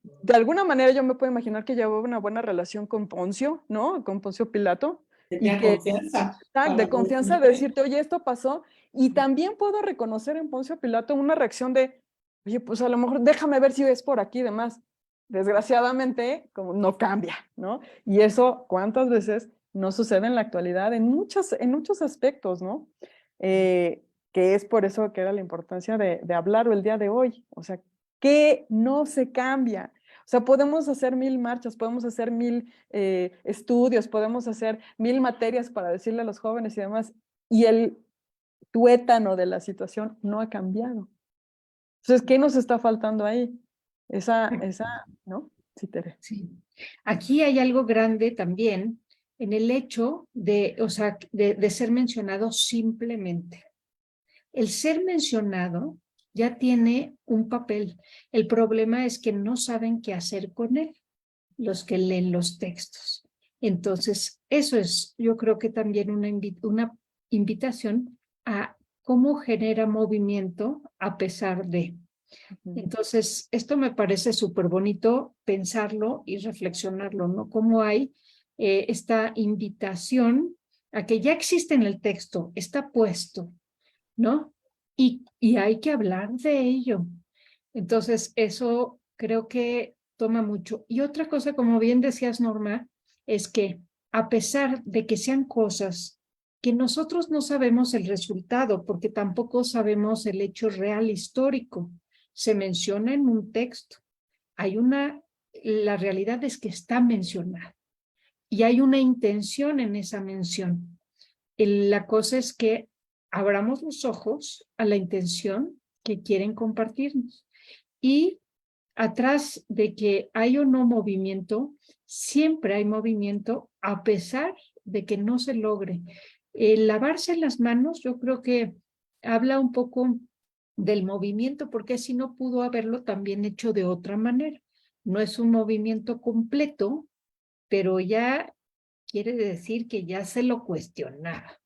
de alguna manera yo me puedo imaginar que llevaba una buena relación con Poncio, ¿no? Con Poncio Pilato, y Tenía que confianza de para confianza de decirte. decirte, oye, esto pasó, y también puedo reconocer en Poncio Pilato una reacción de, oye, pues a lo mejor déjame ver si es por aquí y demás. Desgraciadamente, como no cambia, ¿no? Y eso, ¿cuántas veces no sucede en la actualidad? En muchos aspectos, ¿no? Que es por eso que era la importancia de hablarlo el día de hoy. O sea, que no se cambia. O sea, podemos hacer 1000 marchas, podemos hacer 1000 estudios, podemos hacer 1000 materias para decirle a los jóvenes y demás, y el tuétano de la situación no ha cambiado. Entonces, ¿qué nos está faltando ahí? ¿No? Sí, Tere. Sí. Aquí hay algo grande también en el hecho de, o sea, de ser mencionado simplemente. El ser mencionado ya tiene un papel. El problema es que no saben qué hacer con él, los que leen los textos. Entonces, eso es, yo creo que también una invitación a cómo genera movimiento a pesar de. Entonces, esto me parece súper bonito pensarlo y reflexionarlo, ¿no? Cómo hay esta invitación a que ya existe en el texto, está puesto, ¿no? Y hay que hablar de ello. Entonces, eso creo que toma mucho. Y otra cosa, como bien decías, Norma, es que a pesar de que sean cosas que nosotros no sabemos el resultado, porque tampoco sabemos el hecho real histórico, se menciona en un texto. La realidad es que está mencionado y hay una intención en esa mención. La cosa es que abramos los ojos a la intención que quieren compartirnos. Y atrás de que hay o no movimiento, siempre hay movimiento a pesar de que no se logre. El lavarse las manos, yo creo que habla un poco del movimiento, porque si no pudo haberlo también hecho de otra manera. No es un movimiento completo, pero ya quiere decir que ya se lo cuestionaba,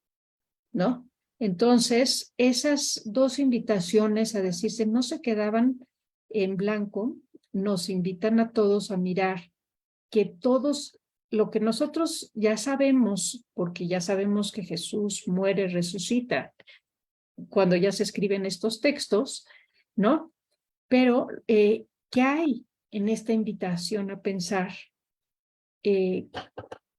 ¿no? Entonces, esas dos invitaciones a decirse no se quedaban en blanco, nos invitan a todos a mirar que todos, lo que nosotros ya sabemos, porque ya sabemos que Jesús muere, resucita, cuando ya se escriben estos textos, ¿no? Pero, ¿qué hay en esta invitación a pensar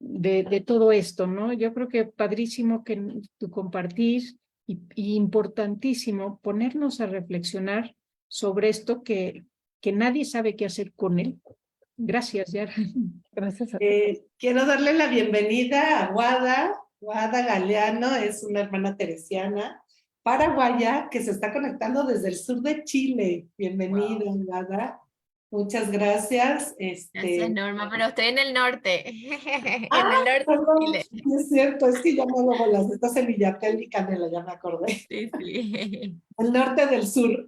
de todo esto, ¿no? Yo creo que padrísimo que tu compartir y importantísimo ponernos a reflexionar sobre esto que nadie sabe qué hacer con él. Gracias, Yara. Gracias a ti. Quiero darle la bienvenida a Guada. Guada Galeano es una hermana teresiana paraguaya que se está conectando desde el sur de Chile. Bienvenida, Guada. Muchas gracias. Gracias, Norma, pero estoy en el norte, en Ah, el norte de perdón, Chile. sí es cierto, es que ya no lo las estás en Villapel y Canela, ya me acordé. Sí, sí. El norte del sur.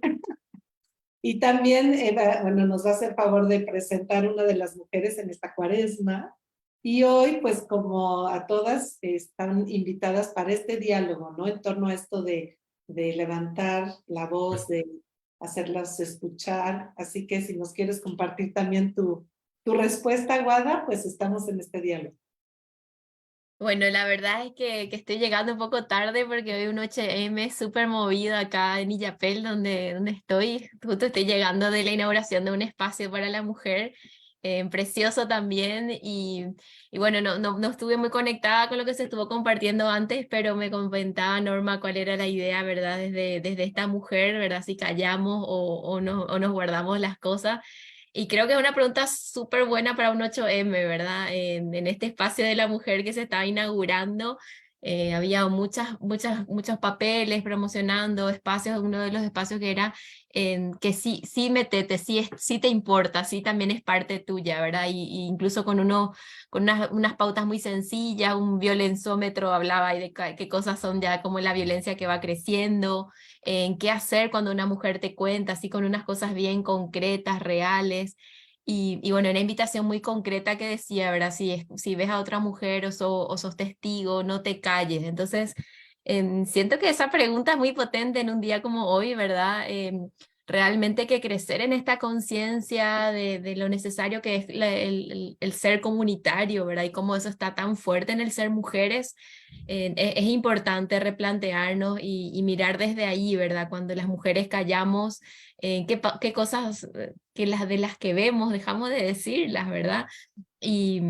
Y también, bueno, nos va a hacer favor de presentar una de las mujeres en esta cuaresma. Y hoy, pues como a todas, están invitadas para este diálogo, ¿no? En torno a esto de levantar la voz, de hacerlas escuchar. Así que si nos quieres compartir también tu respuesta, Guada, pues estamos en este diálogo. Bueno, la verdad es que estoy llegando un poco tarde porque hoy un 8M súper movido acá en Illapel, donde estoy. Justo estoy llegando de la inauguración de un espacio para la mujer, precioso también. Y bueno, no estuve muy conectada con lo que se estuvo compartiendo antes, pero me comentaba Norma cuál era la idea, ¿verdad? Desde esta mujer, ¿verdad? Si callamos o nos guardamos las cosas. Y creo que es una pregunta súper buena para un 8M, ¿verdad? En este espacio de la mujer que se estaba inaugurando, había muchos papeles promocionando espacios, uno de los espacios que era que sí metete, sí te importa, sí también es parte tuya, ¿verdad? Y incluso con unas pautas muy sencillas, un violenzómetro hablaba ahí de qué cosas son ya como la violencia que va creciendo, en qué hacer cuando una mujer te cuenta, así con unas cosas bien concretas, reales. Y bueno, una invitación muy concreta que decía, ¿verdad? Si ves a otra mujer o sos testigo, no te calles. Entonces, siento que esa pregunta es muy potente en un día como hoy, ¿verdad? Realmente que crecer en esta conciencia de lo necesario que es el ser comunitario, ¿verdad? Y cómo eso está tan fuerte en el ser mujeres, es importante replantearnos y mirar desde ahí, ¿verdad? Cuando las mujeres callamos, qué cosas de las que vemos dejamos de decirlas, ¿verdad? Y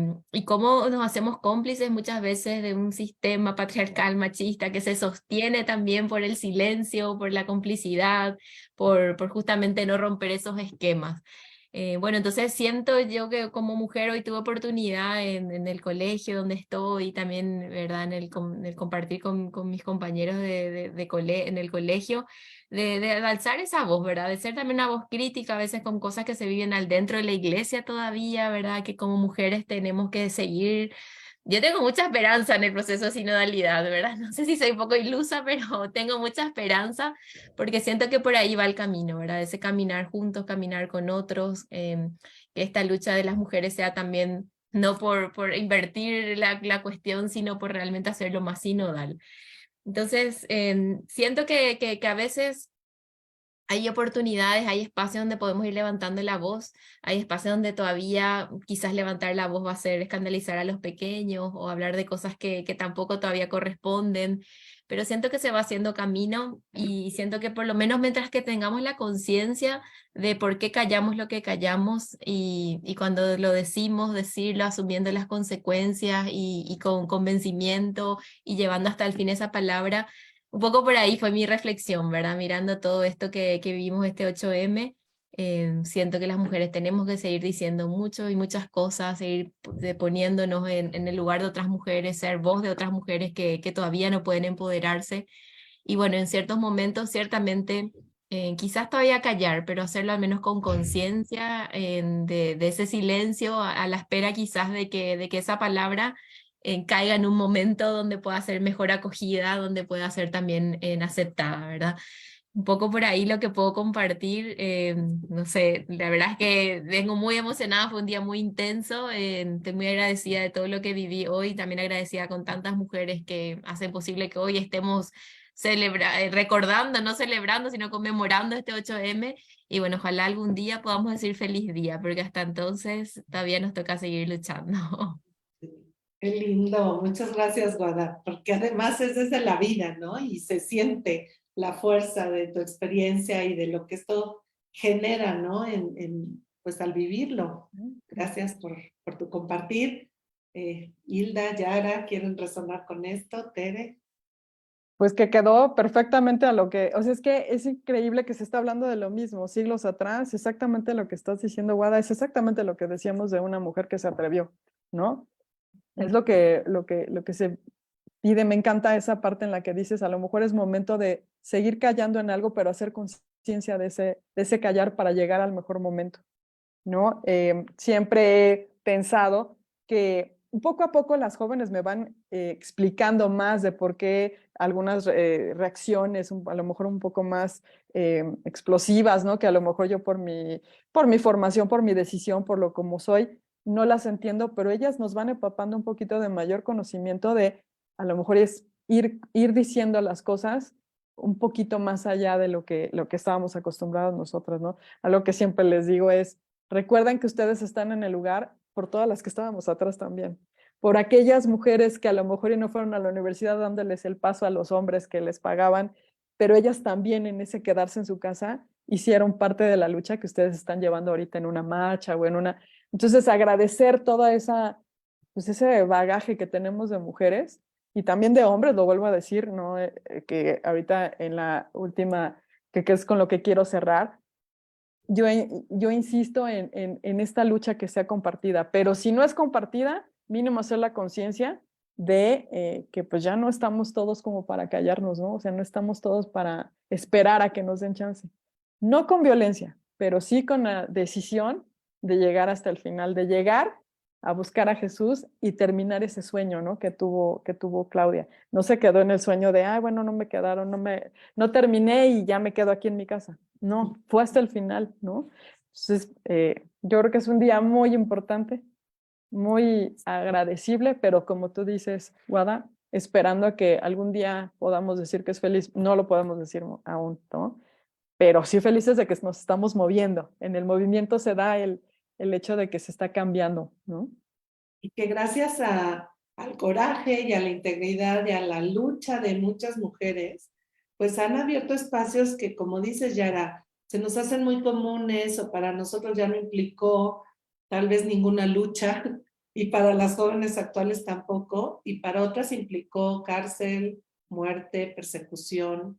cómo nos hacemos cómplices muchas veces de un sistema patriarcal machista que se sostiene también por el silencio, por la complicidad, por justamente no romper esos esquemas. Bueno, entonces siento yo que como mujer hoy tuve oportunidad en el colegio donde estoy y también, ¿verdad? En el compartir con mis compañeros en el colegio, de alzar esa voz, ¿verdad? De ser también una voz crítica a veces con cosas que se viven al dentro de la iglesia todavía, ¿verdad? Que como mujeres tenemos que seguir. Yo tengo mucha esperanza en el proceso de sinodalidad, ¿verdad? No sé si soy un poco ilusa, pero tengo mucha esperanza porque siento que por ahí va el camino, ¿verdad? Ese caminar juntos, caminar con otros, que esta lucha de las mujeres sea también no por invertir la cuestión, sino por realmente hacerlo más sinodal. Entonces, siento que a veces hay oportunidades, hay espacios donde podemos ir levantando la voz, hay espacios donde todavía quizás levantar la voz va a ser escandalizar a los pequeños o hablar de cosas que tampoco todavía corresponden, pero siento que se va haciendo camino y siento que por lo menos mientras que tengamos la conciencia de por qué callamos lo que callamos y cuando lo decimos, decirlo asumiendo las consecuencias y con convencimiento y llevando hasta el fin esa palabra. Un poco por ahí fue mi reflexión, ¿verdad? Mirando todo esto que vivimos este 8M, siento que las mujeres tenemos que seguir diciendo mucho y muchas cosas, seguir poniéndonos en el lugar de otras mujeres, ser voz de otras mujeres que todavía no pueden empoderarse. Y bueno, en ciertos momentos, ciertamente, quizás todavía callar, pero hacerlo al menos con conciencia de ese silencio, a la espera quizás de que esa palabra caiga en un momento donde pueda ser mejor acogida, donde pueda ser también aceptada, ¿verdad? Un poco por ahí lo que puedo compartir, no sé, la verdad es que vengo muy emocionada, fue un día muy intenso, estoy muy agradecida de todo lo que viví hoy, también agradecida con tantas mujeres que hacen posible que hoy estemos recordando, no celebrando, sino conmemorando este 8M, y bueno, ojalá algún día podamos decir feliz día, porque hasta entonces todavía nos toca seguir luchando. Qué lindo, muchas gracias, Guada, porque además es desde la vida, ¿no? Y se siente la fuerza de tu experiencia y de lo que esto genera, ¿no? Pues al vivirlo. Gracias por tu compartir. Hilda, Yara, ¿quieren resonar con esto? Tere. Pues que quedó perfectamente a lo que, o sea, es que es increíble que se está hablando de lo mismo siglos atrás, exactamente lo que estás diciendo, Guada, es exactamente lo que decíamos de una mujer que se atrevió, ¿no? Es lo que se pide. Me encanta esa parte en la que dices, a lo mejor es momento de seguir callando en algo, pero hacer conciencia de ese callar para llegar al mejor momento, ¿no? Siempre he pensado que poco a poco las jóvenes me van explicando más de por qué algunas reacciones, a lo mejor un poco más explosivas, ¿no? Que a lo mejor yo por mi formación, por mi decisión, por lo como soy, no las entiendo, pero ellas nos van empapando un poquito de mayor conocimiento de, a lo mejor es ir diciendo las cosas un poquito más allá de lo que estábamos acostumbrados nosotros, ¿no? Algo que siempre les digo es, recuerden que ustedes están en el lugar por todas las que estábamos atrás también, por aquellas mujeres que a lo mejor no fueron a la universidad dándoles el paso a los hombres que les pagaban, pero ellas también en ese quedarse en su casa hicieron parte de la lucha que ustedes están llevando ahorita en una marcha o en una... Entonces, agradecer toda esa, pues ese bagaje que tenemos de mujeres y también de hombres, lo vuelvo a decir, ¿no? Que ahorita en la última, que es con lo que quiero cerrar, yo insisto en esta lucha que sea compartida, pero si no es compartida, mínimo hacer la conciencia de que pues ya no estamos todos como para callarnos, ¿no? O sea, no estamos todos para esperar a que nos den chance. No con violencia, pero sí con la decisión de llegar hasta el final, de llegar a buscar a Jesús y terminar ese sueño, ¿no? Que tuvo Claudia. No se quedó en el sueño de, ay, bueno, no me quedaron, no terminé y ya me quedo aquí en mi casa. No, fue hasta el final, ¿no? Entonces, yo creo que es un día muy importante, muy agradecible, pero como tú dices, Guada, esperando a que algún día podamos decir que es feliz, no lo podemos decir aún, ¿no? Pero sí felices de que nos estamos moviendo. En el movimiento se da el hecho de que se está cambiando, ¿no? Y que gracias al coraje y a la integridad y a la lucha de muchas mujeres, pues han abierto espacios que, como dices, Yara, se nos hacen muy comunes o para nosotros ya no implicó tal vez ninguna lucha y para las jóvenes actuales tampoco, y para otras implicó cárcel, muerte, persecución,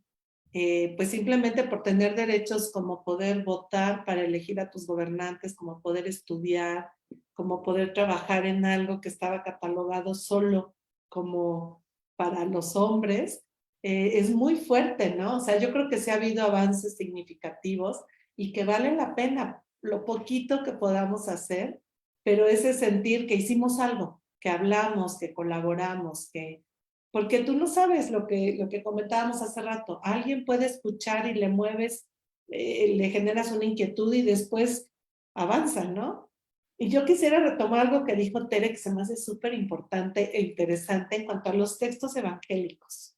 pues simplemente por tener derechos como poder votar para elegir a tus gobernantes, como poder estudiar, como poder trabajar en algo que estaba catalogado solo como para los hombres, es muy fuerte, ¿no? O sea, yo creo que sí ha habido avances significativos y que vale la pena lo poquito que podamos hacer, pero ese sentir que hicimos algo, que hablamos, que colaboramos, que... Porque tú no sabes lo que comentábamos hace rato. Alguien puede escuchar y le mueves, le generas una inquietud y después avanzan, ¿no? Y yo quisiera retomar algo que dijo Tere, que se me hace súper importante e interesante en cuanto a los textos evangélicos.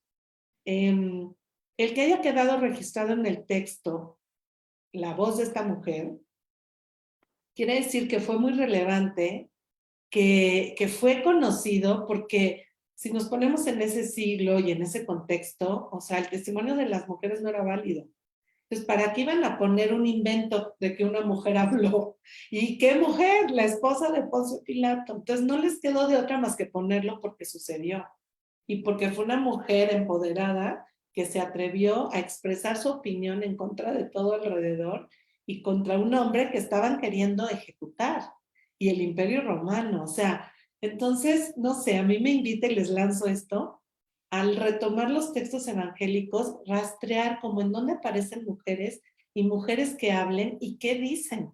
El que haya quedado registrado en el texto la voz de esta mujer, quiere decir que fue muy relevante, que fue conocido, porque si nos ponemos en ese siglo y en ese contexto, o sea, el testimonio de las mujeres no era válido. Entonces, ¿para qué iban a poner un invento de que una mujer habló? ¿Y qué mujer? La esposa de Poncio Pilato. Entonces, no les quedó de otra más que ponerlo porque sucedió. Y porque fue una mujer empoderada que se atrevió a expresar su opinión en contra de todo alrededor y contra un hombre que estaban queriendo ejecutar. Y el Imperio Romano. O sea, entonces, no sé, a mí me invita y les lanzo esto, al retomar los textos evangélicos, rastrear como en dónde aparecen mujeres y mujeres que hablen y qué dicen.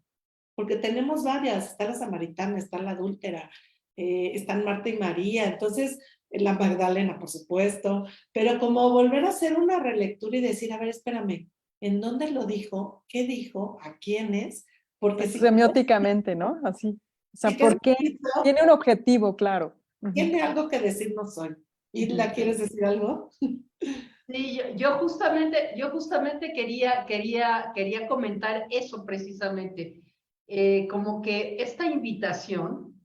Porque tenemos varias, está la samaritana, está la adúltera, están Marta y María, entonces la Magdalena, por supuesto, pero como volver a hacer una relectura y decir, a ver, espérame, ¿en dónde lo dijo? ¿Qué dijo? ¿A quiénes? Porque si Semióticamente, ¿no? Así. O sea, ¿por qué? Tiene un objetivo, claro. Tiene algo que decirnos hoy. ¿Isla, quieres decir algo? Sí, yo justamente quería comentar eso precisamente, como que esta invitación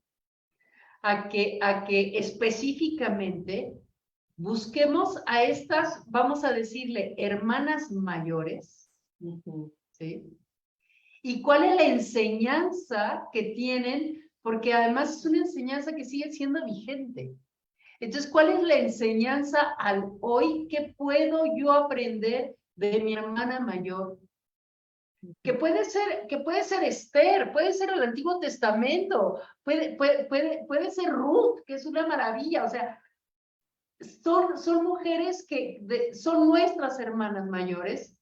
a que específicamente busquemos a estas, vamos a decirle, hermanas mayores, ¿sí? ¿Y cuál es la enseñanza que tienen porque además es una enseñanza que sigue siendo vigente. Entonces, ¿cuál es la enseñanza al hoy? ¿Qué puedo yo aprender de mi hermana mayor? Que puede ser Esther, puede ser el Antiguo Testamento, puede ser Ruth, que es una maravilla. O sea, son mujeres que son nuestras hermanas mayores,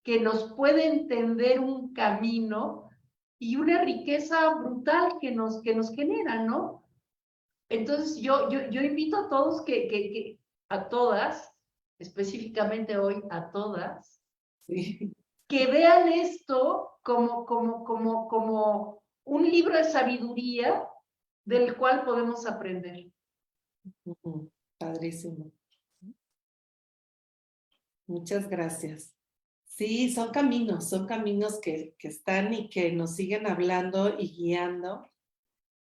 que nos pueden tender un camino y una riqueza brutal que nos genera, ¿no? Entonces yo invito a todos a todas, específicamente hoy a todas, Sí. que vean esto como un libro de sabiduría del cual podemos aprender. Ujú, padrísimo. Muchas gracias. Sí, son caminos que están y que nos siguen hablando y guiando,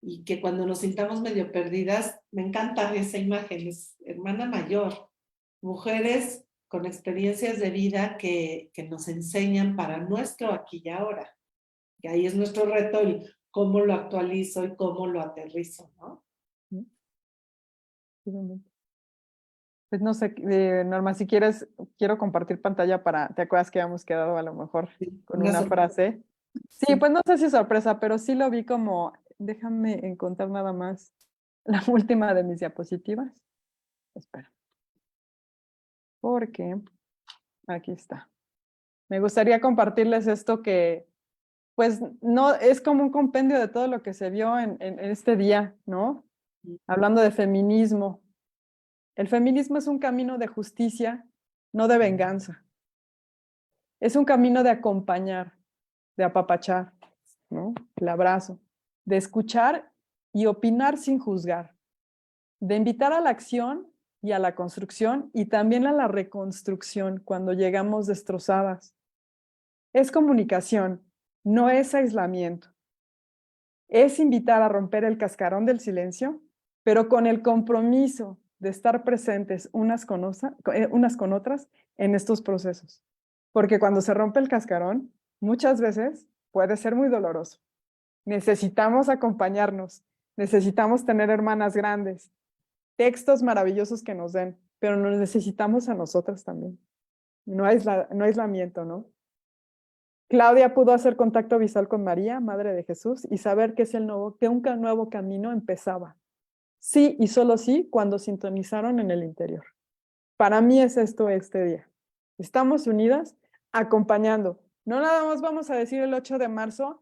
y que cuando nos sintamos medio perdidas, me encanta esa imagen, es hermana mayor, mujeres con experiencias de vida que nos enseñan para nuestro aquí y ahora. Y ahí es nuestro reto, el cómo lo actualizo y cómo lo aterrizo, ¿no? Pues no sé, Norma, si quieres, quiero compartir pantalla ¿te acuerdas que habíamos quedado a lo mejor con una frase? Sí, pues no sé si sorpresa, pero sí lo vi como, déjame encontrar nada más la última de mis diapositivas. Espera. Porque aquí está. Me gustaría compartirles esto que, pues, no, es como un compendio de todo lo que se vio en este día, ¿no? Hablando de feminismo. El feminismo es un camino de justicia, no de venganza. Es un camino de acompañar, de apapachar, ¿no? El abrazo, de escuchar y opinar sin juzgar, de invitar a la acción y a la construcción y también a la reconstrucción cuando llegamos destrozadas. Es comunicación, no es aislamiento. Es invitar a romper el cascarón del silencio, pero con el compromiso de estar presentes unas con otras en estos procesos. Porque cuando se rompe el cascarón, muchas veces puede ser muy doloroso. Necesitamos acompañarnos, necesitamos tener hermanas grandes, textos maravillosos que nos den, pero nos necesitamos a nosotras también. No aislamiento, ¿no? Claudia pudo hacer contacto visual con María, Madre de Jesús, y saber que un nuevo camino empezaba. Sí y solo sí cuando sintonizaron en el interior. Para mí es esto este día. Estamos unidas acompañando. No nada más vamos a decir el 8 de marzo,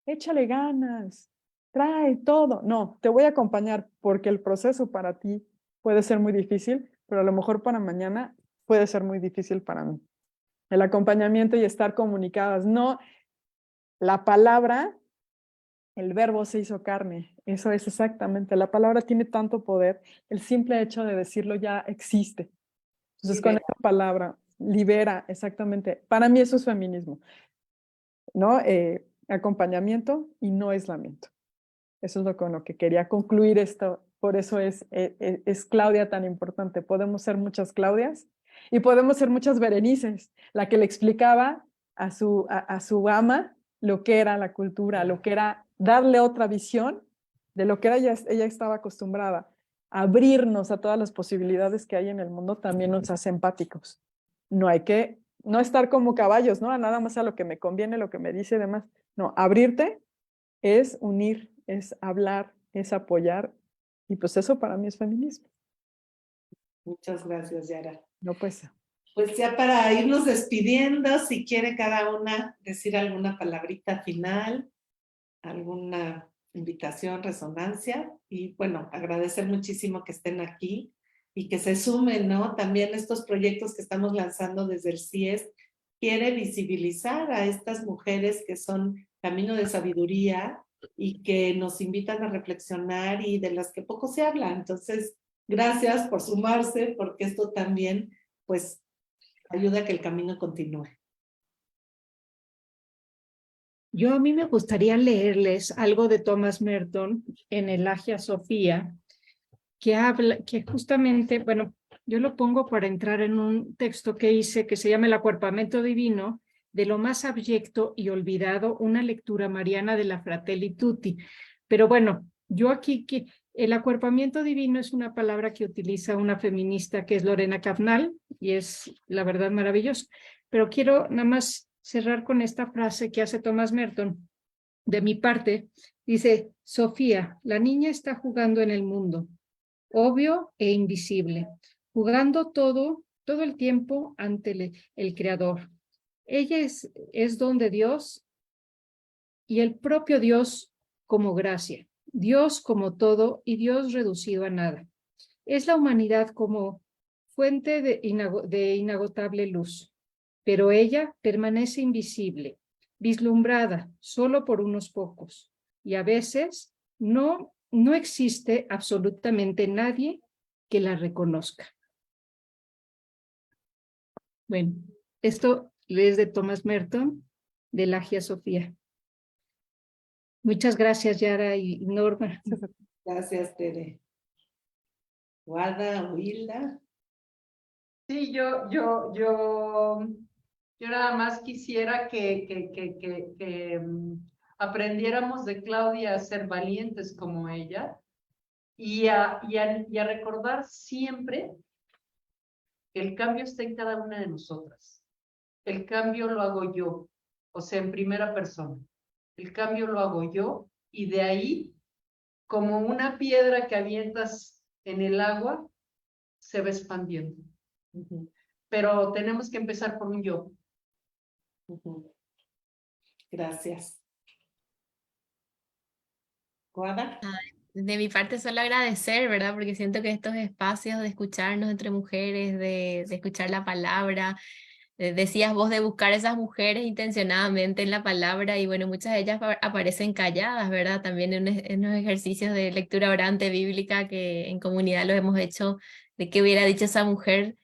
échale ganas, trae todo. No, te voy a acompañar porque el proceso para ti puede ser muy difícil, pero a lo mejor para mañana puede ser muy difícil para mí. El acompañamiento y estar comunicadas. No, la palabra, el verbo se hizo carne. Eso es exactamente. La palabra tiene tanto poder. El simple hecho de decirlo ya existe. Entonces, con esa palabra, libera, exactamente. Para mí eso es feminismo, ¿no? Acompañamiento y no aislamiento. Eso es con lo que quería concluir esto. Por eso es Claudia tan importante. Podemos ser muchas Claudias y podemos ser muchas Berenices, la que le explicaba a su ama lo que era la cultura, lo que era darle otra visión de lo que ella estaba acostumbrada. Abrirnos a todas las posibilidades que hay en el mundo también nos hace empáticos. No hay que no estar como caballos, ¿no? Nada más a lo que me conviene, lo que me dice y demás. No, abrirte es unir, es hablar, es apoyar. Y pues eso para mí es feminismo. Muchas gracias, Yara. No, pues. Pues ya para irnos despidiendo, si quiere cada una decir alguna palabrita final, alguna invitación, resonancia, y bueno, agradecer muchísimo que estén aquí y que se sumen, ¿no? También estos proyectos que estamos lanzando desde el CIES quiere visibilizar a estas mujeres que son camino de sabiduría y que nos invitan a reflexionar y de las que poco se habla. Entonces, gracias por sumarse, porque esto también, pues, ayuda a que el camino continúe. A mí me gustaría leerles algo de Thomas Merton en el Hagia Sophia, que justamente, bueno, yo lo pongo para entrar en un texto que hice que se llama El acuerpamiento divino de lo más abyecto y olvidado, una lectura mariana de la Fratelli Tutti. Pero bueno, yo aquí, el acuerpamiento divino es una palabra que utiliza una feminista que es Lorena Cafnal, y es la verdad maravilloso. Pero quiero nada más cerrar con esta frase que hace Thomas Merton. De mi parte, dice: Sofía, la niña está jugando en el mundo, obvio e invisible, jugando todo el tiempo ante el Creador. Ella es don de Dios y el propio Dios como gracia, Dios como todo y Dios reducido a nada. Es la humanidad como fuente de inagotable luz, pero ella permanece invisible, vislumbrada solo por unos pocos, y a veces no existe absolutamente nadie que la reconozca. Bueno, esto es de Thomas Merton, de la Hagia Sofía. Muchas gracias, Yara y Norma. Gracias, Tere. Guada, Hilda. Sí, yo nada más quisiera que aprendiéramos de Claudia a ser valientes como ella y a recordar siempre que el cambio está en cada una de nosotras. El cambio lo hago yo, o sea, en primera persona. El cambio lo hago yo y de ahí, como una piedra que avientas en el agua, se va expandiendo. Pero tenemos que empezar por un yo. Gracias. Guada. De mi parte solo agradecer, ¿verdad? Porque siento que estos espacios de escucharnos entre mujeres, de escuchar la palabra, decías vos de buscar esas mujeres intencionadamente en la palabra y bueno, muchas de ellas aparecen calladas, ¿verdad? También en los ejercicios de lectura orante bíblica que en comunidad lo hemos hecho, de qué hubiera dicho esa mujer.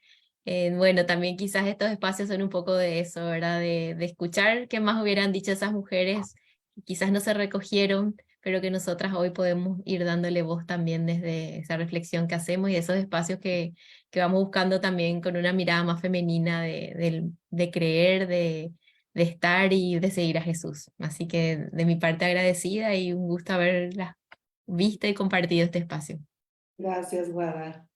Bueno, también quizás estos espacios son un poco de eso, ¿verdad? De escuchar qué más hubieran dicho esas mujeres, que quizás no se recogieron, pero que nosotras hoy podemos ir dándole voz también desde esa reflexión que hacemos y esos espacios que vamos buscando también con una mirada más femenina de creer, de estar y de seguir a Jesús. Así que de mi parte agradecida y un gusto haberla visto y compartido este espacio. Gracias, Guada.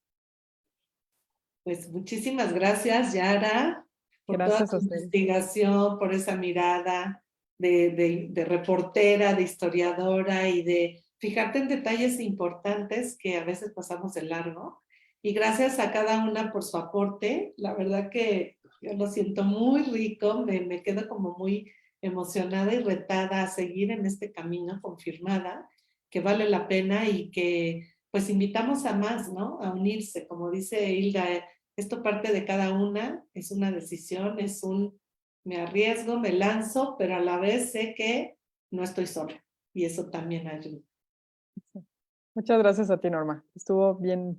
Pues muchísimas gracias, Yara, por Gracias toda a tu ustedes. investigación, por esa mirada de reportera, de historiadora y de fijarte en detalles importantes que a veces pasamos de largo. Y gracias a cada una por su aporte. La verdad que yo lo siento muy rico, me quedo como muy emocionada y retada a seguir en este camino, confirmada, que vale la pena y que pues invitamos a más, ¿no? A unirse, como dice Hilda, esto parte de cada una, es una decisión, me arriesgo, me lanzo, pero a la vez sé que no estoy sola y eso también ayuda. Muchas gracias a ti, Norma. Estuvo muy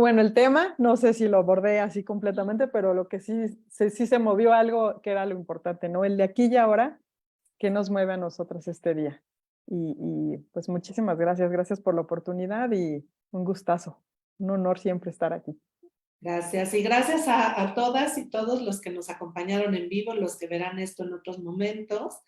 bueno el tema. No sé si lo abordé así completamente, pero lo que sí se movió algo que era lo importante, ¿no? El de aquí y ahora, que nos mueve a nosotros este día. Y pues muchísimas gracias. Gracias por la oportunidad y un gustazo. Un honor siempre estar aquí. Gracias. Y gracias a todas y todos los que nos acompañaron en vivo, los que verán esto en otros momentos.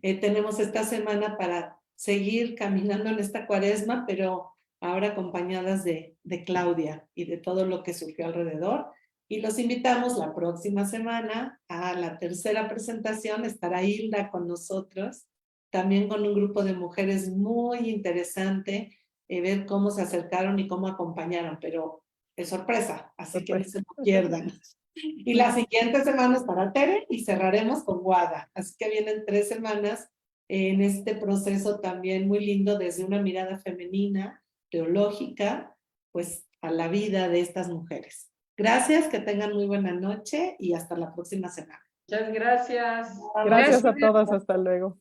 Tenemos esta semana para seguir caminando en esta cuaresma, pero ahora acompañadas de Claudia y de todo lo que surgió alrededor. Y los invitamos la próxima semana a la tercera presentación. Estará Hilda con nosotros, también con un grupo de mujeres muy interesante, ver cómo se acercaron y cómo acompañaron, pero es sorpresa, así que no se lo pierdan. Y la siguiente semana estará Tere y cerraremos con Guada. Así que vienen 3 semanas en este proceso también muy lindo desde una mirada femenina, teológica, pues a la vida de estas mujeres. Gracias, que tengan muy buena noche y hasta la próxima semana. Muchas gracias. Gracias a todos, hasta luego.